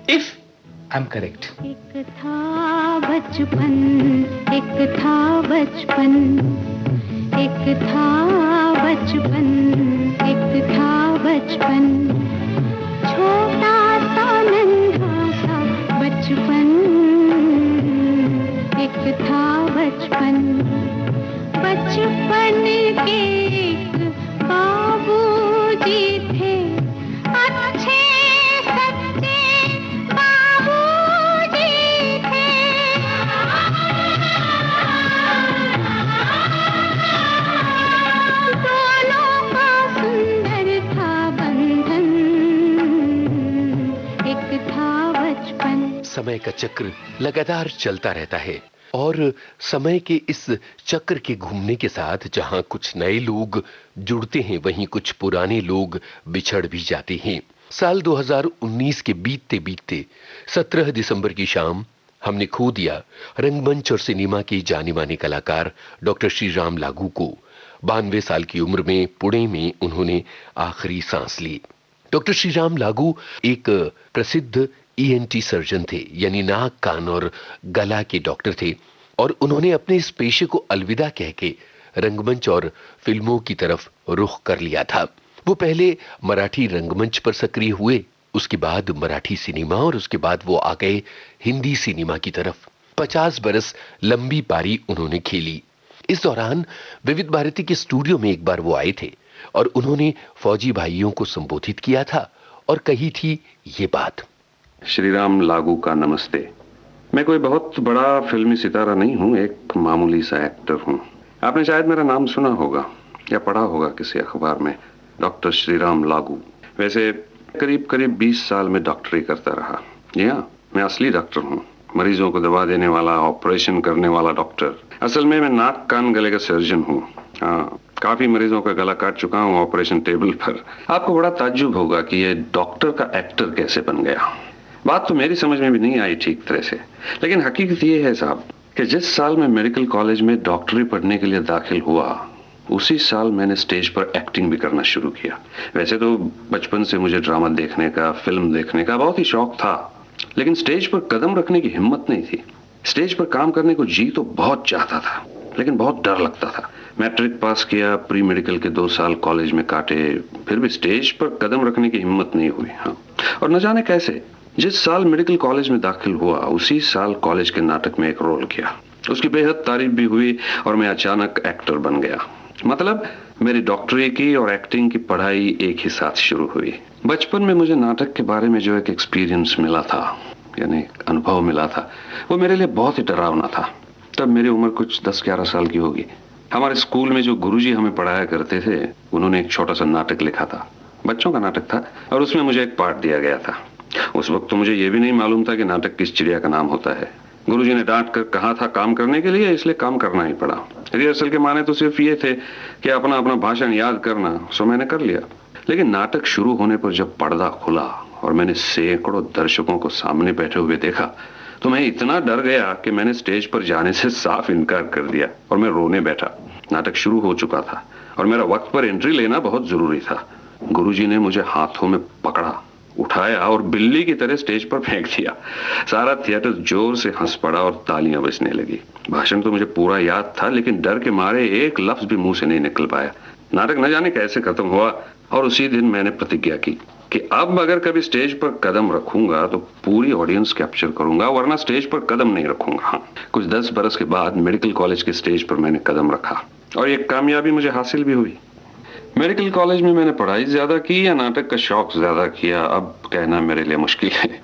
इफ आई एम करेक्ट। एक था बचपन, एक था बचपन, एक था बचपन, एक था बचपन, छोटा सा नन्हा सा बचपन, एक था बचपन, बचपन के एक बाबूजी थे, अच्छे सच्चे बाबूजी थे। दोनों का सुंदर था बंधन, एक था बचपन। समय का चक्र लगातार चलता रहता है और समय के इस चक्र के घूमने के साथ जहां कुछ नए लोग जुड़ते हैं, वहीं कुछ पुराने लोग बिछड़ भी जाते हैं। साल 2019 के बीतते बीतते 17 दिसंबर की शाम हमने खो दिया रंगमंच और सिनेमा के जाने माने कलाकार डॉक्टर श्री राम लागू को। 92 साल की उम्र में पुणे में उन्होंने आखिरी सांस ली। डॉक्टर श्री राम लागू एक प्रसिद्ध ENT सर्जन थे, यानी नाक कान और गला के डॉक्टर थे, और उन्होंने अपने इस पेशे को अलविदा कह के रंगमंच और फिल्मों की तरफ रुख कर लिया था। वो पहले मराठी रंगमंच पर सक्रिय हुए, उसके बाद मराठी सिनेमा और उसके बाद वो आ गए हिंदी सिनेमा की तरफ। 50 बरस लंबी पारी उन्होंने खेली। इस दौरान विविध भारती के स्टूडियो में एक बार वो आए थे और उन्होंने फौजी भाइयों को संबोधित किया था और कही थी ये बात। श्री राम लागू का नमस्ते। मैं कोई बहुत बड़ा फिल्मी सितारा नहीं हूँ, एक मामूली सा एक्टर हूँ। आपने शायद मेरा नाम सुना होगा या पढ़ा होगा किसी अखबार में, डॉक्टर श्री राम लागू। वैसे करीब करीब 20 साल में डॉक्टरी करता रहा। जी हाँ, मैं असली डॉक्टर हूँ, मरीजों को दवा देने वाला, ऑपरेशन करने वाला डॉक्टर। असल में मैं नाक कान गले का सर्जन हूँ। हाँ, काफी मरीजों का गला काट चुका हूँ ऑपरेशन टेबल पर। आपको बड़ा ताज्जुब होगा कि ये डॉक्टर का एक्टर कैसे बन गया। बात तो मेरी समझ में भी नहीं आई ठीक तरह से, लेकिन हकीकत ये है साहब कि जिस साल मैं मेडिकल कॉलेज में डॉक्टरी पढ़ने के लिए दाखिल हुआ, उसी साल मैंने स्टेज पर एक्टिंग भी करना शुरू किया। वैसे तो बचपन से मुझे ड्रामा देखने का, फिल्म देखने का बहुत ही शौक था, लेकिन स्टेज पर कदम रखने की हिम्मत नहीं थी। स्टेज पर काम करने को जी तो बहुत चाहता था, लेकिन बहुत डर लगता था। मैट्रिक पास किया, प्री मेडिकल के 2 साल कॉलेज में काटे, फिर भी स्टेज पर कदम रखने की हिम्मत नहीं हुई। हाँ, और न जाने कैसे जिस साल मेडिकल कॉलेज में दाखिल हुआ, उसी साल कॉलेज के नाटक में एक रोल किया। उसकी बेहद तारीफ भी हुई और मैं अचानक एक्टर बन गया। मतलब मेरी डॉक्टरी की और एक्टिंग की पढ़ाई एक ही साथ शुरू हुई। बचपन में मुझे नाटक के बारे में जो एक एक्सपीरियंस मिला था, यानी अनुभव मिला था, वो मेरे लिए बहुत ही डरावना था। तब मेरी उम्र कुछ 10-11 साल की होगी। हमारे स्कूल में जो गुरुजी हमें पढ़ाया करते थे, उन्होंने एक छोटा सा नाटक लिखा था, बच्चों का नाटक था, और उसमें मुझे एक पार्ट दिया गया था। उस वक्त तो मुझे ये भी नहीं मालूम था कि नाटक किस चिड़िया का नाम होता है। गुरुजी ने डांट कर कहा था काम करने के लिए, इसलिए काम करना ही पड़ा। रिहर्सल के माने तो सिर्फ ये थे कि अपना अपना भाषण याद करना, सो मैंने कर लिया। लेकिन नाटक शुरू होने पर जब पर्दा खुला और मैंने सैकड़ों दर्शकों को सामने बैठे हुए देखा, तो मैं इतना डर गया कि मैंने स्टेज पर जाने से साफ इनकार कर दिया और मैं रोने बैठा। नाटक शुरू हो चुका था और मेरा वक्त पर एंट्री लेना बहुत जरूरी था। गुरुजी ने मुझे हाथों में पकड़ा, उठाया और बिल्ली की तरह स्टेज पर फेंक दिया। सारा थिएटर जोर से हंस पड़ा और तालियां बजने लगी। भाषण तो मुझे पूरा याद था, लेकिन डर के मारे एक लफ्ज भी मुंह से नहीं निकल पाया। नाटक न जाने कैसे खत्म हुआ और उसी दिन मैंने प्रतिज्ञा की कि अब अगर कभी स्टेज पर कदम रखूंगा तो पूरी ऑडियंस कैप्चर करूंगा, वरना स्टेज पर कदम नहीं रखूंगा। हाँ, कुछ 10 बरस के बाद मेडिकल कॉलेज के स्टेज पर मैंने कदम रखा और एक कामयाबी मुझे हासिल भी हुई। मेडिकल कॉलेज में मैंने पढ़ाई ज्यादा की या नाटक का शौक ज्यादा किया, अब कहना मेरे लिए मुश्किल है।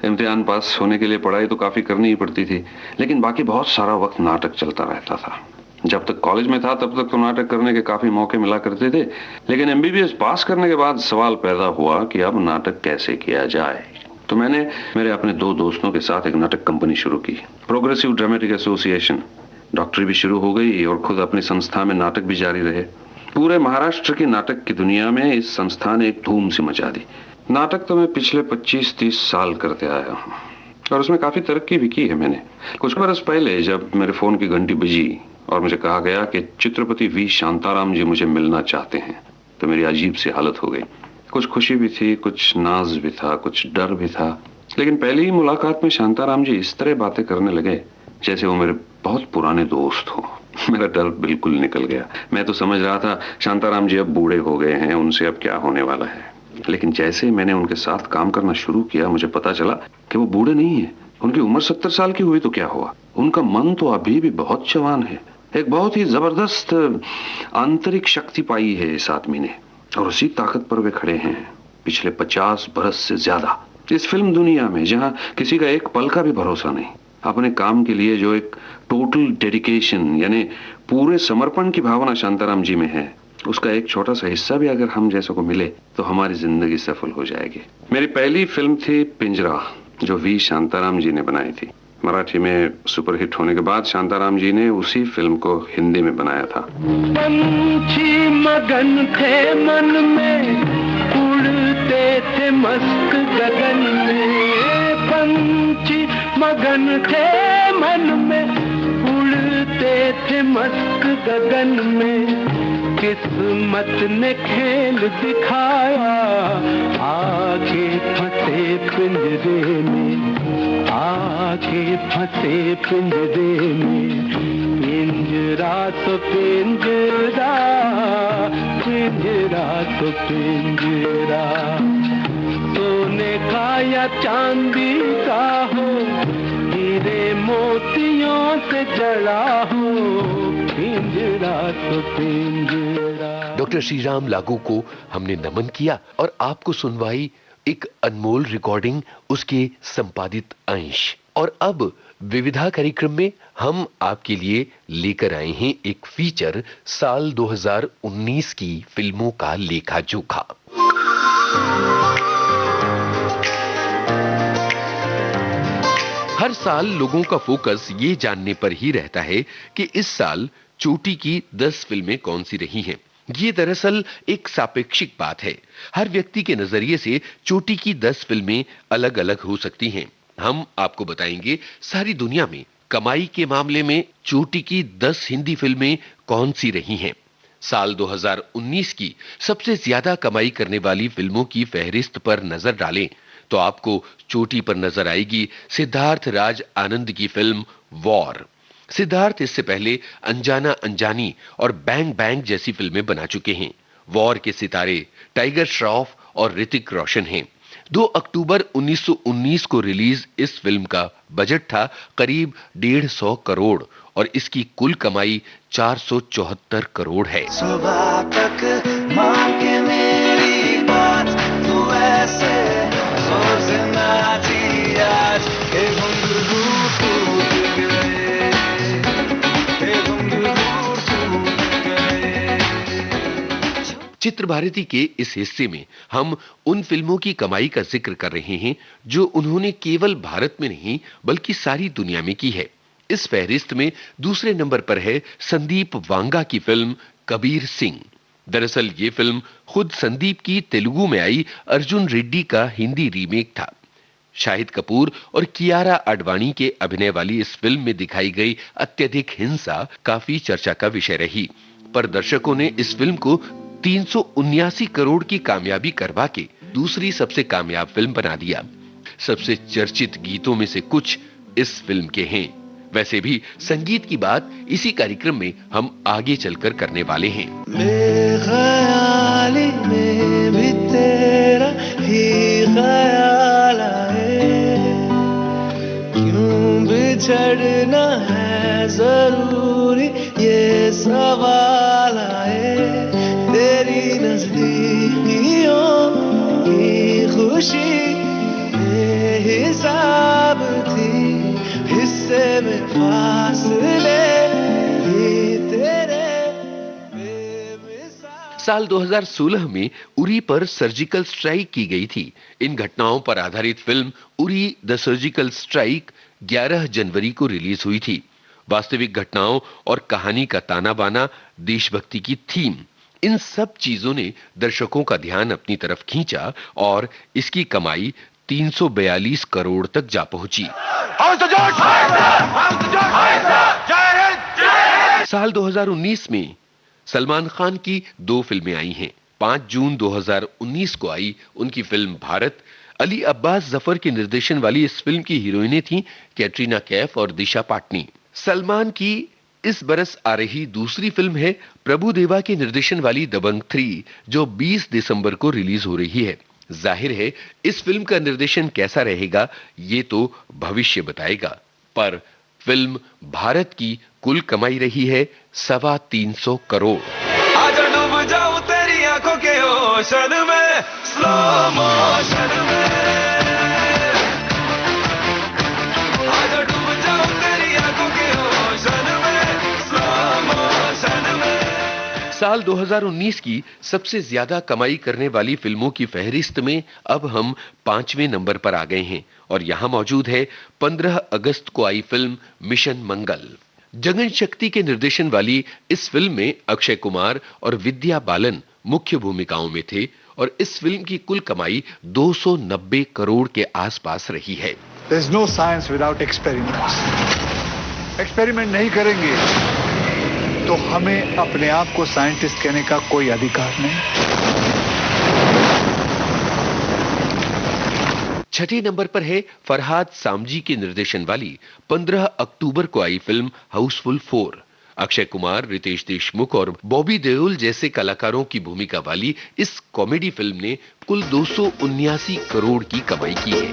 इम्तिहान पास होने के लिए पढ़ाई तो काफी करनी ही पड़ती थी, लेकिन बाकी बहुत सारा वक्त नाटक चलता रहता था। जब तक कॉलेज में था तब तक तो नाटक करने के काफी मौके मिला करते थे, लेकिन MBBS पास करने के बाद सवाल पैदा हुआ कि अब नाटक कैसे किया जाए। तो मैंने मेरे अपने 2 दोस्तों के साथ एक नाटक कंपनी शुरू की, प्रोग्रेसिव ड्रामेटिक एसोसिएशन। डॉक्टरी भी शुरू हो गई और खुद अपनी संस्था में नाटक भी जारी रहे। पूरे महाराष्ट्र की नाटक की दुनिया में इस संस्था ने एक धूम सी मचा दी। नाटक तो मैं पिछले 25-30 साल करते आया हूँ और उसमें काफी तरक्की भी की है मैंने। कुछ बरस पहले जब मेरे फोन की घंटी बजी और मुझे कहा गया कि चित्रपति V शांताराम जी मुझे मिलना चाहते हैं, तो मेरी अजीब सी हालत हो गई। कुछ खुशी भी थी, कुछ नाज भी था, कुछ डर भी था। लेकिन पहली ही मुलाकात में शांताराम जी इस तरह बातें करने लगे जैसे वो मेरे बहुत पुराने दोस्त हो। मेरा डर बिल्कुल निकल गया। मैं तो समझ रहा था शांताराम जी अब बूढ़े हो गए हैं, उनसे अब क्या होने वाला है। लेकिन जैसे मैंने उनके साथ काम करना शुरू किया, मुझे पता चला कि वो बूढ़े नहीं है। उनकी उम्र 70 साल की हुई तो क्या हुआ, उनका मन तो अभी भी बहुत जवान है। एक बहुत ही जबरदस्त आंतरिक शक्ति पाई है इस आदमी ने, और उसी ताकत पर वे खड़े हैं पिछले 50 बरस से ज्यादा। इस फिल्म दुनिया में जहां किसी का एक पल का भी भरोसा नहीं, अपने काम के लिए जो एक टोटल डेडिकेशन यानी पूरे समर्पण की भावना शांताराम जी में है, उसका एक छोटा सा हिस्सा भी अगर हम जैसों को मिले तो हमारी जिंदगी सफल हो जाएगी। मेरी पहली फिल्म थी पिंजरा, जो वी शांताराम जी ने बनाई थी। मराठी में सुपरहिट होने के बाद शांताराम जी ने उसी फिल्म को हिंदी में बनाया था। पंछी मगन थे मन में, उड़ते थे मस्त गगन में। पंछी मगन थे मन में, उड़ते थे मस्त गगन में। किस्मत ने खेल दिखाया, आके फंसे पिंजरे में, आके फंसे पिंजरे में। पिंजरा तो पिंजरा, पिंजरा तो पिंजरा, सोने का या चांदी का हो, हीरे मोतियों से जड़ा हो, पिंजरा तो पिंजरा। डॉक्टर श्रीराम लागू को हमने नमन किया और आपको सुनवाई एक अनमोल रिकॉर्डिंग, उसके संपादित अंश। और अब विविधा कार्यक्रम में हम आपके लिए लेकर आए हैं एक फीचर साल 2019 की फिल्मों का लेखा जोखा। हर साल लोगों का फोकस ये जानने पर ही रहता है कि इस साल चोटी की 10 फिल्में कौन सी रही हैं। ये दरअसल एक सापेक्षिक बात है। हर व्यक्ति के नजरिए से चोटी की 10 फिल्में अलग अलग हो सकती हैं। हम आपको बताएंगे सारी दुनिया में कमाई के मामले में चोटी की 10 हिंदी फिल्में कौन सी रही हैं। साल 2019 की सबसे ज्यादा कमाई करने वाली फिल्मों की फहरिस्त पर नजर डालें तो आपको चोटी पर नजर आएगी सिद्धार्थ राज आनंद की फिल्म वॉर। सिद्धार्थ इससे पहले अनजाना अनजानी और बैंग बैंग जैसी फिल्में बना चुके हैं। वॉर के सितारे टाइगर श्रॉफ और ऋतिक रोशन हैं। 2 अक्टूबर 1919 को रिलीज इस फिल्म का बजट था करीब 150 करोड़ और इसकी कुल कमाई 474 करोड़ है। सुबह तक मान के मेरी बात, तू ऐसे जोर से नाची आज, हे घुंघरू टूट गए, हे घुंघरू टूट गए। चित्र भारती के इस हिस्से में हम उन फिल्मों की कमाई का जिक्र कर रहे हैं जो उन्होंने केवल भारत में नहीं बल्कि सारी दुनिया में की है। इस फहरिस्त में दूसरे नंबर पर है संदीप वांगा की फिल्म कबीर सिंह। दरअसल ये फिल्म खुद संदीप की तेलुगु में आई अर्जुन रेड्डी का हिंदी रीमेक था। शाहिद कपूर और कियारा आडवाणी के अभिनय वाली इस फिल्म में दिखाई गई अत्यधिक हिंसा काफी चर्चा का विषय रही, पर दर्शकों ने इस फिल्म को 379 करोड़ की कामयाबी करवा के दूसरी सबसे कामयाब फिल्म बना दिया। सबसे चर्चित गीतों में से कुछ इस फिल्म के हैं। वैसे भी संगीत की बात इसी कार्यक्रम में हम आगे चलकर करने वाले हैं। मेरे ख्याली में भी तेरा ही ख्याल आए, क्यों बिछड़ना है जरूरी ये सवाल आए। तेरी नजदीकियों की खुशी बेहिसाब थी, हिस्से में फासले भी तेरे बेमिसाल। साल 2016 में उरी पर सर्जिकल स्ट्राइक की गई थी। इन घटनाओं पर आधारित film Uri the surgical strike 11 जनवरी को रिलीज हुई थी। वास्तविक घटनाओं और कहानी का ताना बाना, देशभक्ति की थीम, इन सब चीजों ने दर्शकों का ध्यान अपनी तरफ खींचा और इसकी कमाई 342 करोड़ तक जा पहुंची। साल 2019 में सलमान खान की 2 फिल्में आई हैं। 5 जून 2019 को आई उनकी फिल्म भारत। अली अब्बास जफर के निर्देशन वाली इस फिल्म की हीरोइनें थीं कैटरीना कैफ और दिशा पाटनी। सलमान की इस बरस आ रही दूसरी फिल्म है प्रभु देवा के निर्देशन वाली दबंग 3, जो 20 दिसंबर को रिलीज हो रही है। जाहिर है इस फिल्म का निर्देशन कैसा रहेगा ये तो भविष्य बताएगा, पर फिल्म भारत की कुल कमाई रही है 325 करोड़। आज डूब जाऊं तेरी आंखों के ओशन में, स्लो मोशन में, आज डूब जाऊं तेरी आंखों के ओशन में, स्लो मोशन में। साल 2019 की सबसे ज्यादा कमाई करने वाली फिल्मों की फहरिस्त में अब हम 5वें नंबर पर आ गए हैं और यहां मौजूद है 15 अगस्त को आई फिल्म मिशन मंगल। जगन शक्ति के निर्देशन वाली इस फिल्म में अक्षय कुमार और विद्या बालन मुख्य भूमिकाओं में थे और इस फिल्म की कुल कमाई 290 करोड़ के आसपास रही है। There's no science without experiments. Experiment नहीं करेंगे तो हमें अपने आप को साइंटिस्ट कहने का कोई अधिकार नहीं। छठे नंबर पर है फरहाद सामजी के निर्देशन वाली 15 अक्टूबर को आई फिल्म हाउसफुल 4। अक्षय कुमार, रितेश देशमुख और बॉबी देओल जैसे कलाकारों की भूमिका वाली इस कॉमेडी फिल्म ने कुल 279 करोड़ की कमाई की है।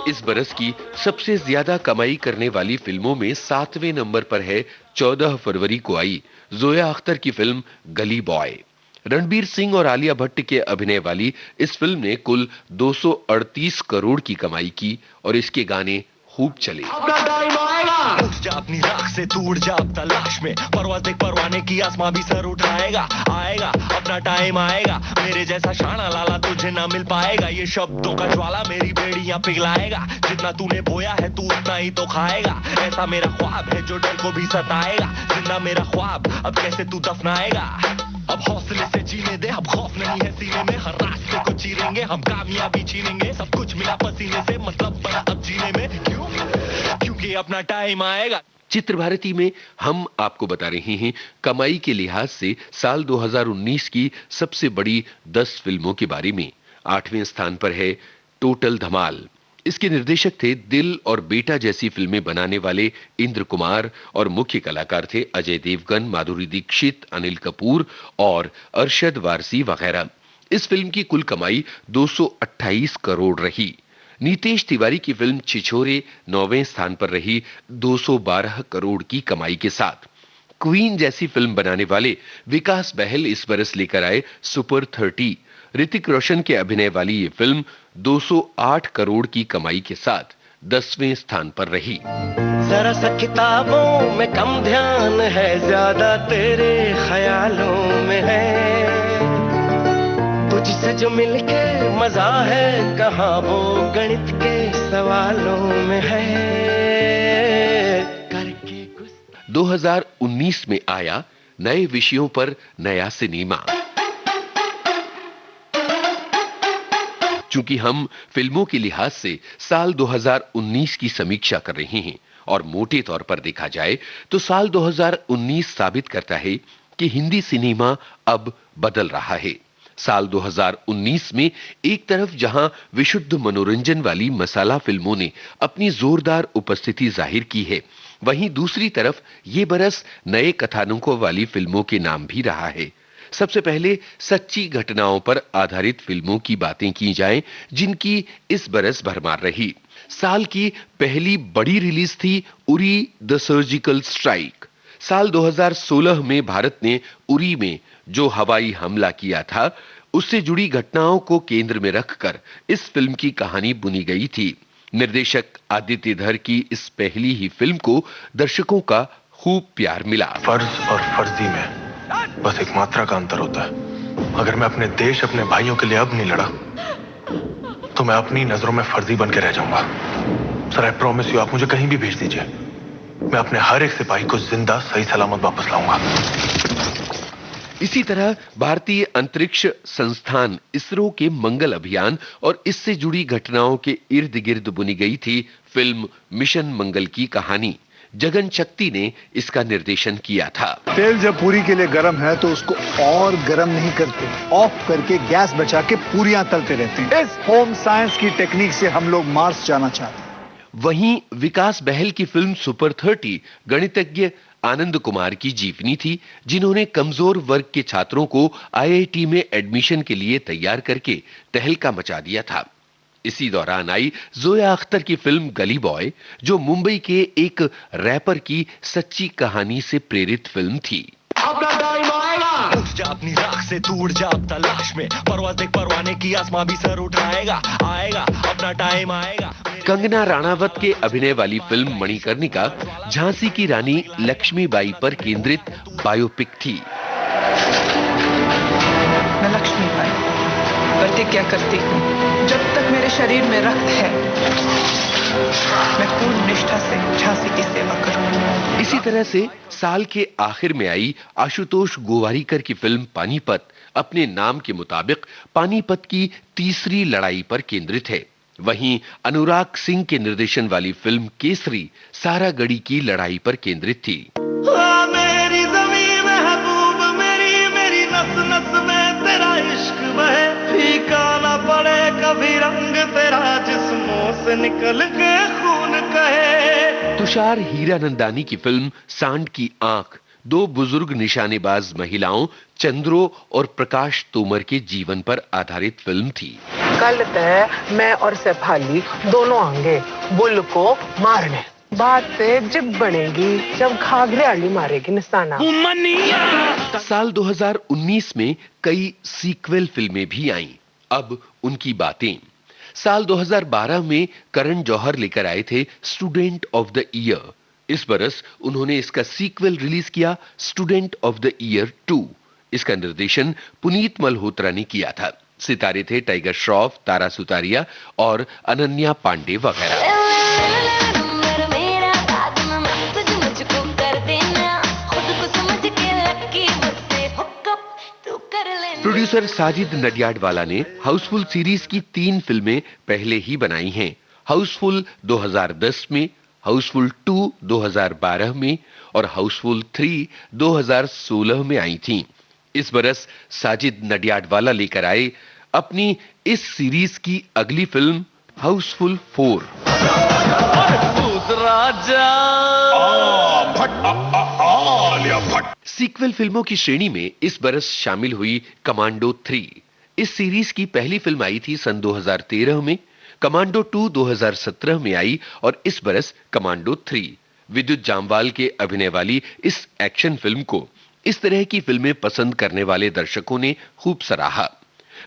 इस बरस की सबसे ज्यादा कमाई करने वाली फिल्मों में 7वें नंबर पर है 14 फरवरी को आई जोया अख्तर की फिल्म गली बॉय। रणबीर सिंह और आलिया भट्ट के अभिनय वाली इस फिल्म ने कुल 238 करोड़ की कमाई की और इसके गाने खूब चले। उठ जा अपनी राख से, तू उड़ जा अब तलाश में, परवाज़ देख परवाने की, आसमां भी सर उठाएगा, आएगा अपना टाइम आएगा, मेरे जैसा शाना लाला तुझे ना मिल पाएगा, ये शब्दों का ज्वाला मेरी बेड़ियां पिघलाएगा, जितना तूने बोया है तू उतना ही तो खाएगा, ऐसा मेरा ख्वाब है जो डर को भी सताएगा, जिंदा मेरा ख्वाब अब कैसे तू दफनाएगा, अब हौसले से जीने दे, अब खौफ नहीं है सीने में, हर रास्ते को चीरेंगे, हम कामयाबी छीनेंगे, सब कुछ मिला पसीने से, मतलब बड़ा अब जीने में, क्यों? क्योंकि अपना टाइम आएगा। चित्र भारती में हम आपको बता रहे हैं कमाई के लिहाज से साल 2019 की सबसे बड़ी 10 फिल्मों के बारे में। 8वें स्थान पर है टोटल धमाल। इसके निर्देशक थे दिल और बेटा जैसी फिल्में बनाने वाले इंद्र कुमार और मुख्य कलाकार थे अजय देवगन, माधुरी दीक्षित, अनिल कपूर और अरशद वारसी वगैरह। इस फिल्म की कुल कमाई 228 करोड़ रही। नीतेश तिवारी की फिल्म छिछोरे 9वें स्थान पर रही 212 करोड़ की कमाई के साथ। क्वीन जैसी फिल्म बनाने वाले विकास बहल इस बरस लेकर आए सुपर 30। ऋतिक रोशन के अभिनय वाली ये फिल्म 208 करोड़ की कमाई के साथ 10वें स्थान पर रही। जरा सा किताबों में कम ध्यान है, ज्यादा तेरे ख्यालों में है, तुझसे जो मिलके मजा है, कहाँ वो गणित के सवालों में है, करके 2019 में आया नए विषयों पर नया सिनेमा। चूंकि हम फिल्मों के लिहाज से साल 2019 की समीक्षा कर रहे हैं और मोटे तौर पर देखा जाए तो साल 2019 साबित करता है कि हिंदी सिनेमा अब बदल रहा है। साल 2019 में एक तरफ जहां विशुद्ध मनोरंजन वाली मसाला फिल्मों ने अपनी जोरदार उपस्थिति जाहिर की है, वहीं दूसरी तरफ ये बरस नए कथानकों वाली फिल्मों के नाम भी रहा है। सबसे पहले सच्ची घटनाओं पर आधारित फिल्मों की बातें की जाएं, जिनकी इस बरस भरमार रही। साल की पहली बड़ी रिलीज थी उरी द सर्जिकल स्ट्राइक। साल 2016 में भारत ने उरी में जो हवाई हमला किया था, उससे जुड़ी घटनाओं को केंद्र में रखकर इस फिल्म की कहानी बुनी गई थी। निर्देशक आदित्य धर की इस पहली ही फिल्म को दर्शकों का खूब प्यार मिला। फर्ज और फर्जी में बस एक मात्रा का अंतर होता है। अगर मैं अपने देश, अपने भाइयों के लिए अब नहीं लड़ा, तो मैं अपनी नजरों में फर्जी बन के रह जाऊंगा। सर, आई प्रॉमिस यू, आप मुझे कहीं भी भेज दीजिए, मैं अपने हर एक सिपाही को जिंदा सही सलामत वापस लाऊंगा। इसी तरह भारतीय अंतरिक्ष संस्थान इसरो के मंगल अभियान और इससे जुड़ी घटनाओं के इर्द गिर्द बुनी गई थी फिल्म मिशन मंगल की कहानी। जगन शक्ति ने इसका निर्देशन किया था। तेल जब पूरी के लिए गर्म है तो उसको और गर्म नहीं करते, ऑफ करके गैस बचा के पूरियां तलते रहते हैं। इस होम साइंस की टेक्निक से हम लोग मार्स जाना चाहते हैं। वहीं विकास बहल की फिल्म सुपर 30 गणितज्ञ आनंद कुमार की जीवनी थी, जिन्होंने कमजोर वर्ग के छात्रों को आईआईटी में एडमिशन के लिए तैयार करके तहलका मचा दिया था। इसी दौरान आई जोया अख्तर की फिल्म गली बॉय, जो मुंबई के एक रैपर की सच्ची कहानी से प्रेरित फिल्म थी। अपना टाइम आएगा, उठ जा अपनी राख से, तू उड़ जा अब तलाश में, परवाज़ देख परवाने की, आसमां भी सर उठाएगा, आएगा अपना टाइम आएगा। कंगना राणावत के अभिनय वाली फिल्म मणिकर्णिका झांसी की रानी लक्ष्मीबाई पर केंद्रित बायोपिक थी। मैं लक्ष्मीबाई प्रतिज्ञा करती हूँ, जब तक मेरे शरीर में रक्त है मैं पूर्ण निष्ठा से झांसी की सेवा करूंगी। इसी तरह से साल के आखिर में आई आशुतोष गोवारीकर की फिल्म पानीपत अपने नाम के मुताबिक पानीपत की तीसरी लड़ाई पर केंद्रित है। वहीं अनुराग सिंह के निर्देशन वाली फिल्म केसरी सारागढ़ी की लड़ाई पर केंद्रित थी। मेरी ज़मीं महबूब मेरी, मेरी नस नस में तेरा इश्क बहे, फीका ना पड़े कभी रंग तेरा, जिस्मों से निकल के खून कहे। तुषार हीरानंदानी की फिल्म सांड की आंख दो बुजुर्ग निशानेबाज महिलाओं चंद्रो और प्रकाश तोमर के जीवन पर आधारित फिल्म थी। कल तय मैं और शेफाली दोनों आएंगे बुल को मारने, बात जब बनेगी जब घाघरे मारेगी निशाना। साल 2019 में कई सीक्वल फिल्में भी आईं। अब उनकी बातें। साल 2012 में करण जौहर लेकर आए थे स्टूडेंट ऑफ द ईयर। इस बरस उन्होंने इसका सीक्वल रिलीज किया, स्टूडेंट ऑफ द ईयर 2। इसका निर्देशन पुनीत मल्होत्रा ने किया था। सितारे थे टाइगर श्रॉफ, तारा सुतारिया और अनन्या पांडे वगैरह। प्रोड्यूसर साजिद नडियाडवाला ने हाउसफुल सीरीज की 3 फिल्में पहले ही बनाई हैं। हाउसफुल 2010 में, हाउसफुल 2 2012 में और हाउसफुल 3 2016 में आई थीं। इस बरस साजिद नडियाडवाला लेकर आए अपनी इस सीरीज की अगली फिल्म हाउसफुल 4। सीक्वल फिल्मों की श्रेणी में इस बरस शामिल हुई कमांडो 3। इस सीरीज की पहली फिल्म आई थी सन 2013 में, कमांडो 2 2017 में आई और इस बरस कमांडो 3। विद्युत जामवाल के अभिनय वाली इस एक्शन फिल्म को इस तरह की फिल्में पसंद करने वाले दर्शकों ने खूब सराहा।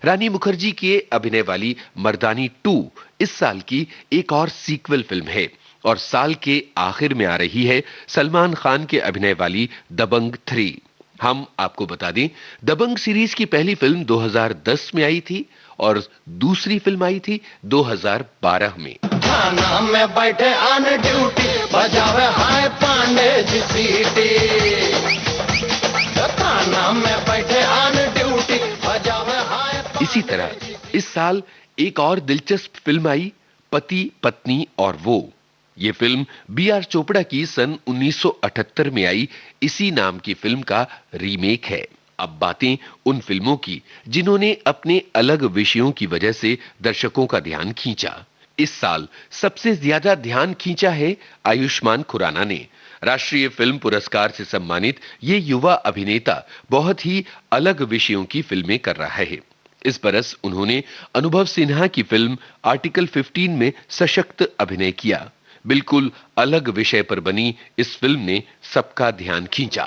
रानी मुखर्जी के अभिनय वाली मर्दानी 2 इस साल की एक और सीक्वल फिल्म है और साल के आखिर में आ रही है सलमान खान के अभिनय वाली दबंग 3। हम आपको बता दें, दबंग सीरीज की पहली फिल्म 2010 में आई थी और दूसरी फिल्म आई थी 2012 में। थाना में बैठे ऑन ड्यूटी, बजावे हाय पांडे जी सीटी। थाना में बैठे ऑन ड्यूटी, बजावे हाय। इसी तरह इस साल एक और दिलचस्प फिल्म आई, पति पत्नी और वो। ये फिल्म बी.आर. चोपड़ा की सन 1978 में आई इसी नाम की फिल्म का रीमेक है। अब बातें उन फिल्मों की जिन्होंने अपने अलग विषयों की वजह से दर्शकों का ध्यान खींचा। इस साल सबसे ज्यादा ध्यान खींचा है आयुष्मान खुराना ने। राष्ट्रीय फिल्म पुरस्कार से सम्मानित ये युवा अभिनेता बहुत ही अलग विषयों की फिल्में कर रहा है। इस बरस उन्होंने अनुभव सिन्हा की फिल्म आर्टिकल 15 में सशक्त अभिनय किया। बिल्कुल अलग विषय पर बनी इस फिल्म ने सबका ध्यान खींचा।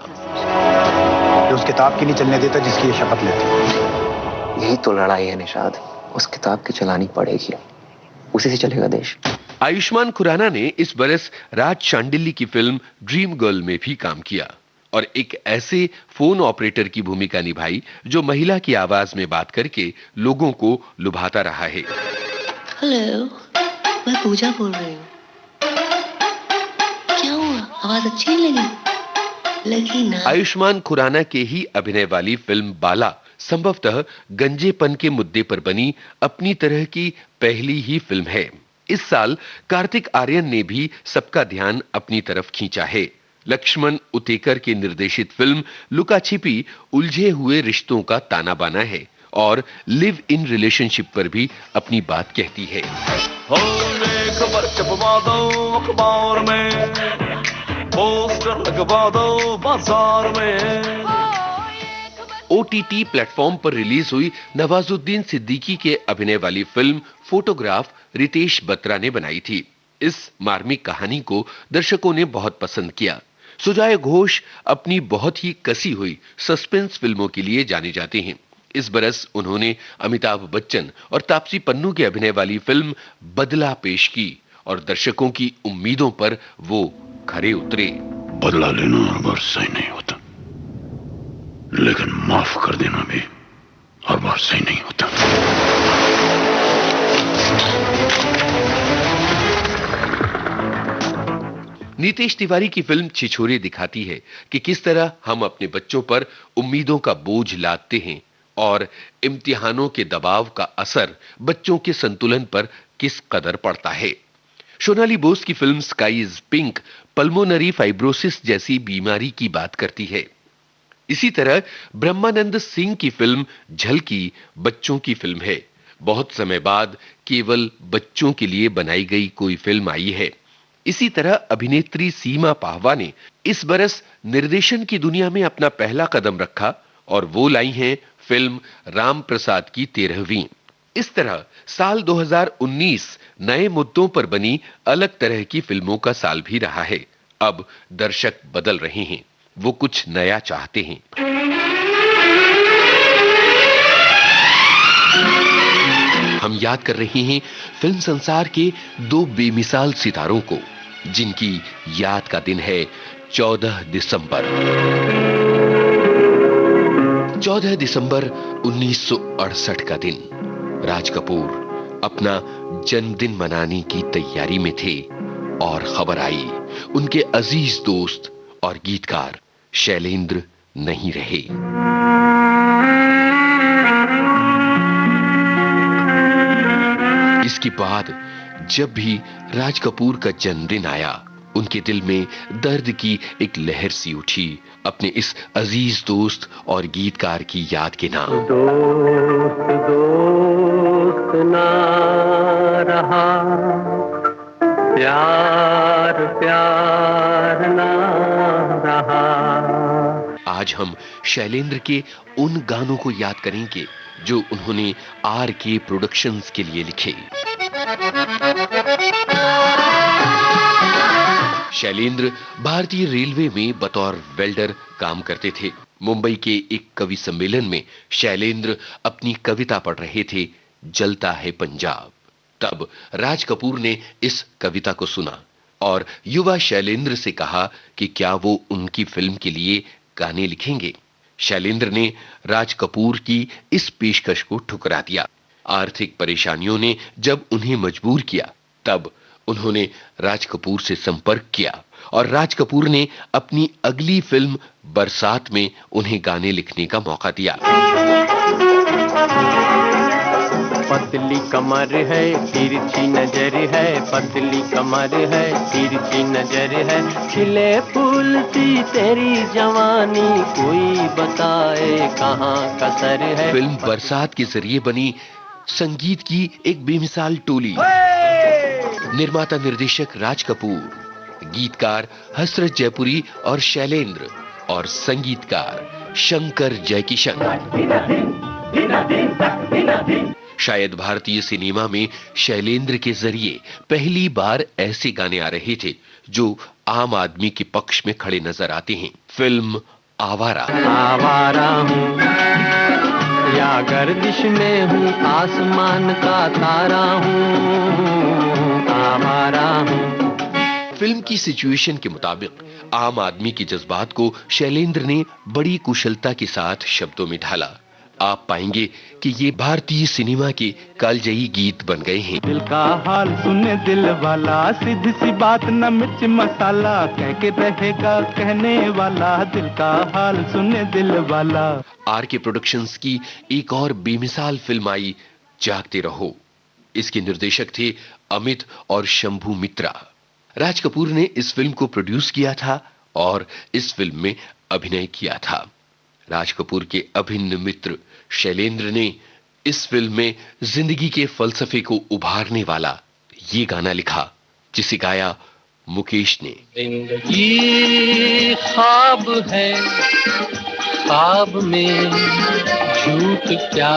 उस किताब की नहीं चलने देता जिसकी ये शपथ लेती। यही तो लड़ाई है निषाद, उस किताब की चलानी पड़ेगी, उसी से चलेगा देश। आयुष्मान खुराना ने इस बरस राज शांडिल्य की फिल्म ड्रीम गर्ल में भी काम किया और एक ऐसे फोन ऑपरेटर की भूमिका निभाई जो महिला की आवाज में बात करके लोगों को लुभाता रहा है। हेलो, मैं पूजा बोल रही हूँ। क्या हुआ, आवाज अच्छी नहीं लगी ना? आयुष्मान खुराना के ही अभिनय वाली फिल्म बाला संभवतः गंजेपन के मुद्दे पर बनी अपनी तरह की पहली ही फिल्म है। इस साल कार्तिक आर्यन ने भी सबका ध्यान अपनी तरफ खींचा है। लक्ष्मण उतेकर के निर्देशित फिल्म लुका छिपी उलझे हुए रिश्तों का ताना बाना है और लिव इन रिलेशनशिप पर भी अपनी बात कहती है। खबर छपवा दो अखबार में, पोस्टर लगवा दो बाजार में। OTT प्लेटफॉर्म पर रिलीज हुई नवाजुद्दीन सिद्दीकी के अभिनय वाली फिल्म फोटोग्राफ रितेश बत्रा ने बनाई थी। इस मार्मिक कहानी को दर्शकों ने बहुत पसंद किया। सुजय घोष अपनी बहुत ही कसी हुई सस्पेंस फिल्मों के लिए जाने जाते हैं। इस बरस उन्होंने अमिताभ बच्चन और तापसी पन्नू के अभिनय वाली फिल्म बदला पेश की और दर्शकों की उम्मीदों पर वो खरे उतरे। बदला लेना हर बार सही नहीं होता, लेकिन माफ कर देना भी हर बार सही नहीं होता। नीतीश तिवारी की फिल्म छिछोरे दिखाती है कि किस तरह हम अपने बच्चों पर उम्मीदों का बोझ लादते हैं और इम्तिहानों के दबाव का असर बच्चों के संतुलन पर किस कदर पड़ता है। सोनाली बोस की film sky is pink pulmonary fibrosis जैसी बीमारी की बात करती है। इसी तरह ब्रह्मानंद सिंह की फिल्म झलकी बच्चों की फिल्म है। बहुत समय बाद केवल बच्चों के लिए बनाई गई कोई फिल्म आई है। इसी तरह अभिनेत्री सीमा पाहवा ने इस बरस निर्देशन की दुनिया में अपना पहला कदम रखा और वो लाई हैं फिल्म राम प्रसाद की 13वीं। इस तरह साल 2019 नए मुद्दों पर बनी अलग तरह की फिल्मों का साल भी रहा है। अब दर्शक बदल रहे हैं, वो कुछ नया चाहते हैं। हम याद कर रहे हैं फिल्म संसार के दो बेमिसाल सितारों को, जिनकी याद का दिन है 14 दिसंबर। 14 दिसंबर 1968 का दिन। राज कपूर अपना जन्मदिन मनाने की तैयारी में थे और खबर आई उनके अजीज दोस्त और गीतकार शैलेंद्र नहीं रहे। इसके बाद जब भी राज कपूर का जन्मदिन आया, उनके दिल में दर्द की एक लहर सी उठी अपने इस अजीज दोस्त और गीतकार की याद के नाम। दोस्त दोस्त ना रहा, प्यार प्यार ना रहा। आज हम शैलेंद्र के उन गानों को याद करेंगे जो उन्होंने RK प्रोडक्शंस के लिए लिखे। शैलेंद्र भारतीय रेलवे में बतौर वेल्डर काम करते थे। मुंबई के एक कवि सम्मेलन में शैलेंद्र अपनी कविता पढ़ रहे थे, जलता है पंजाब। तब राज कपूर ने इस कविता को सुना और युवा शैलेंद्र से कहा कि क्या वो उनकी फिल्म के लिए गाने लिखेंगे। शैलेंद्र ने राज कपूर की इस पेशकश को ठुकरा दिया। आर्थिक परेशानियों ने जब उन्हें मजबूर किया, तब उन्होंने राज कपूर से संपर्क किया और राज कपूर ने अपनी अगली फिल्म बरसात में उन्हें गाने लिखने का मौका दिया। पतली कमर है, तिरछी नजर है, पतली कमर है, तिरछी नजर है, खिले फूल सी तेरी जवानी, कोई बताए कहाँ कसर है। फिल्म बरसात के जरिए बनी संगीत की एक बेमिसाल टोली। निर्माता निर्देशक राज कपूर, गीतकार हसरत जयपुरी और शैलेंद्र, और संगीतकार शंकर जयकिशन। शायद भारतीय सिनेमा में शैलेंद्र के जरिए पहली बार ऐसे गाने आ रहे थे जो आम आदमी के पक्ष में खड़े नजर आते हैं। फिल्म आवारा। आवारा हूँ या गर्दिश में हूँ, आसमान का तारा हूँ, आवारा हूँ। फिल्म की सिचुएशन के मुताबिक आम आदमी के जज्बात को शैलेंद्र ने बड़ी कुशलता के साथ शब्दों में ढाला। आप पाएंगे कि ये भारतीय सिनेमा के कालजयी गीत बन गए हैं। दिल का हाल सुने दिल वाला, सीधी सी बात न मिर्च मसाला, कह के रहेगा कहने वाला, दिल का हाल सुने दिल वाला। RK प्रोडक्शंस की एक और बेमिसाल फिल्म आई, जागते रहो। इसके निर्देशक थे अमित और शंभू मित्रा। राज कपूर ने इस फिल्म को प्रोड्यूस किया था और इस फिल्म में अभिनय किया था। राज कपूर के अभिन्न मित्र शैलेंद्र ने इस फिल्म में जिंदगी के फलसफे को उभारने वाला ये गाना लिखा, जिसे गाया मुकेश ने। जिंदगी ख्वाब है, ख्वाब में झूठ क्या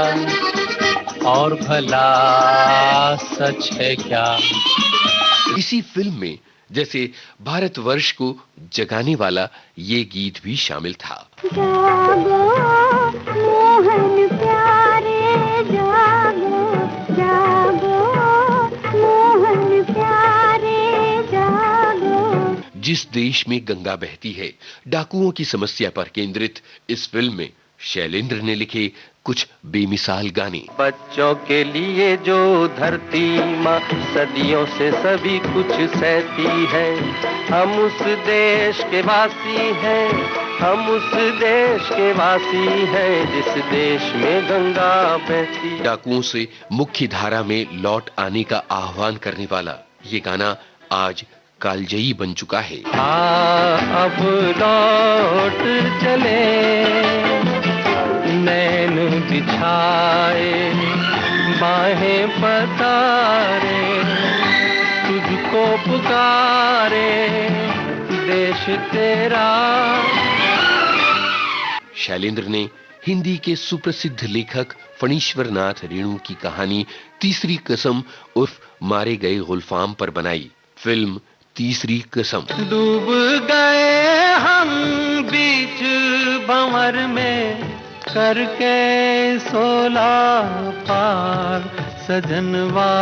और भला सच है क्या। इसी फिल्म में जैसे भारतवर्ष को जगाने वाला ये गीत भी शामिल था। जागो मोहन प्यारे, जागो जागो मोहन प्यारे, जागो। जिस देश में गंगा बहती है, डाकुओं की समस्या पर केंद्रित इस फिल्म में शैलेंद्र ने लिखे कुछ बेमिसाल गाने। बच्चों के लिए जो धरती माँ सदियों से सभी कुछ सहती है, हम उस देश के वासी हैं, हम उस देश के वासी हैं जिस देश में गंगा बहती। डाकुओं से मुख्य धारा में लौट आने का आह्वान करने वाला ये गाना आज कालजयी बन चुका है। अब लौट चले नैन बिछाए, बाहें पसारे, तुझको पुकारे देश तेरा। शैलेंद्र ने हिंदी के सुप्रसिद्ध लेखक फणीश्वर नाथ रेणु की कहानी तीसरी कसम उर्फ मारे गए गुलफाम पर बनाई फिल्म तीसरी कसम। डूब गए हम बीच भंवर में, करके 16 पार, सजनवा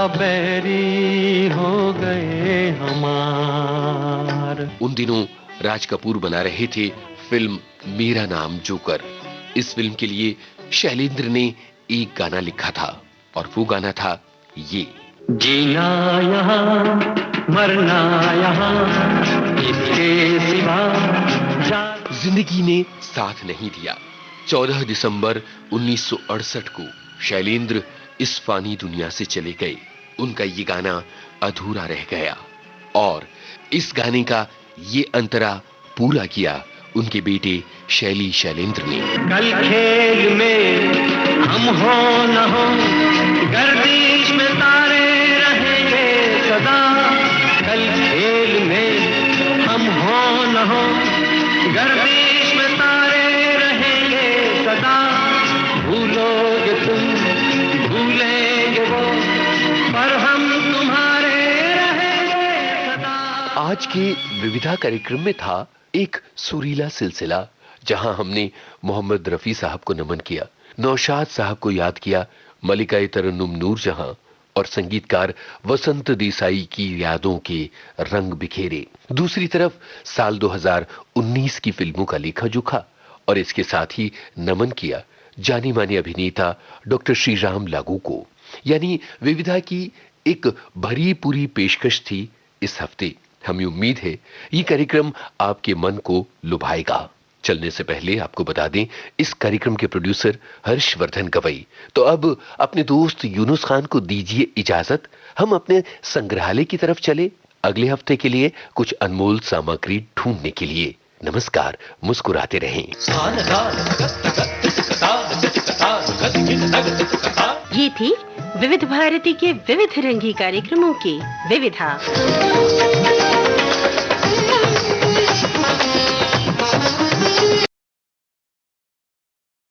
बैरी हो गए हमार। उन दिनों राज कपूर बना रहे थे फिल्म मेरा नाम जोकर। इस फिल्म के लिए शैलेंद्र ने एक गाना लिखा था और वो गाना था ये। जीना यहाँ मरना यहाँ, इसके सिवा। जिंदगी ने साथ नहीं दिया। 14 दिसंबर 1968 को शैलेंद्र इस फानी दुनिया से चले गए। उनका ये गाना अधूरा रह गया और इस गाने का ये अंतरा पूरा किया उनके बेटे शैली शैलेंद्र ने। कल खेल में हम हो न हो, गर्दिश में तारे रहेंगे सदा। कल खेल में हम हो न हो, गर्दिश में तारे रहेंगे सदा। भूलोगे तुम, भूलेंगे वो, पर हम तुम्हारे रहेंगे सदा। आज के विविधा कार्यक्रम में था एक सुरीला सिलसिला, जहां हमने मोहम्मद रफी साहब को नमन किया, नौशाद साहब को याद किया, मलिका तरन्नुम नूरजहां और संगीतकार वसंत देसाई की यादों के रंग बिखेरे। दूसरी तरफ साल 2019 की फिल्मों का लेखा जोखा और इसके साथ ही नमन किया जानी मानी अभिनेता डॉक्टर श्रीराम लागू को। यानी विविधा की एक भरी पूरी पेशकश थी इस हफ्ते। हमें उम्मीद है ये कार्यक्रम आपके मन को लुभाएगा। चलने से पहले आपको बता दें, इस कार्यक्रम के प्रोड्यूसर हर्षवर्धन गवई। तो अब अपने दोस्त यूनुस खान को दीजिए इजाजत। हम अपने संग्रहालय की तरफ चले अगले हफ्ते के लिए कुछ अनमोल सामग्री ढूंढने के लिए। नमस्कार, मुस्कुराते रहें। ये थी विविध भारती के विविध रंगी कार्यक्रमों की विविधा।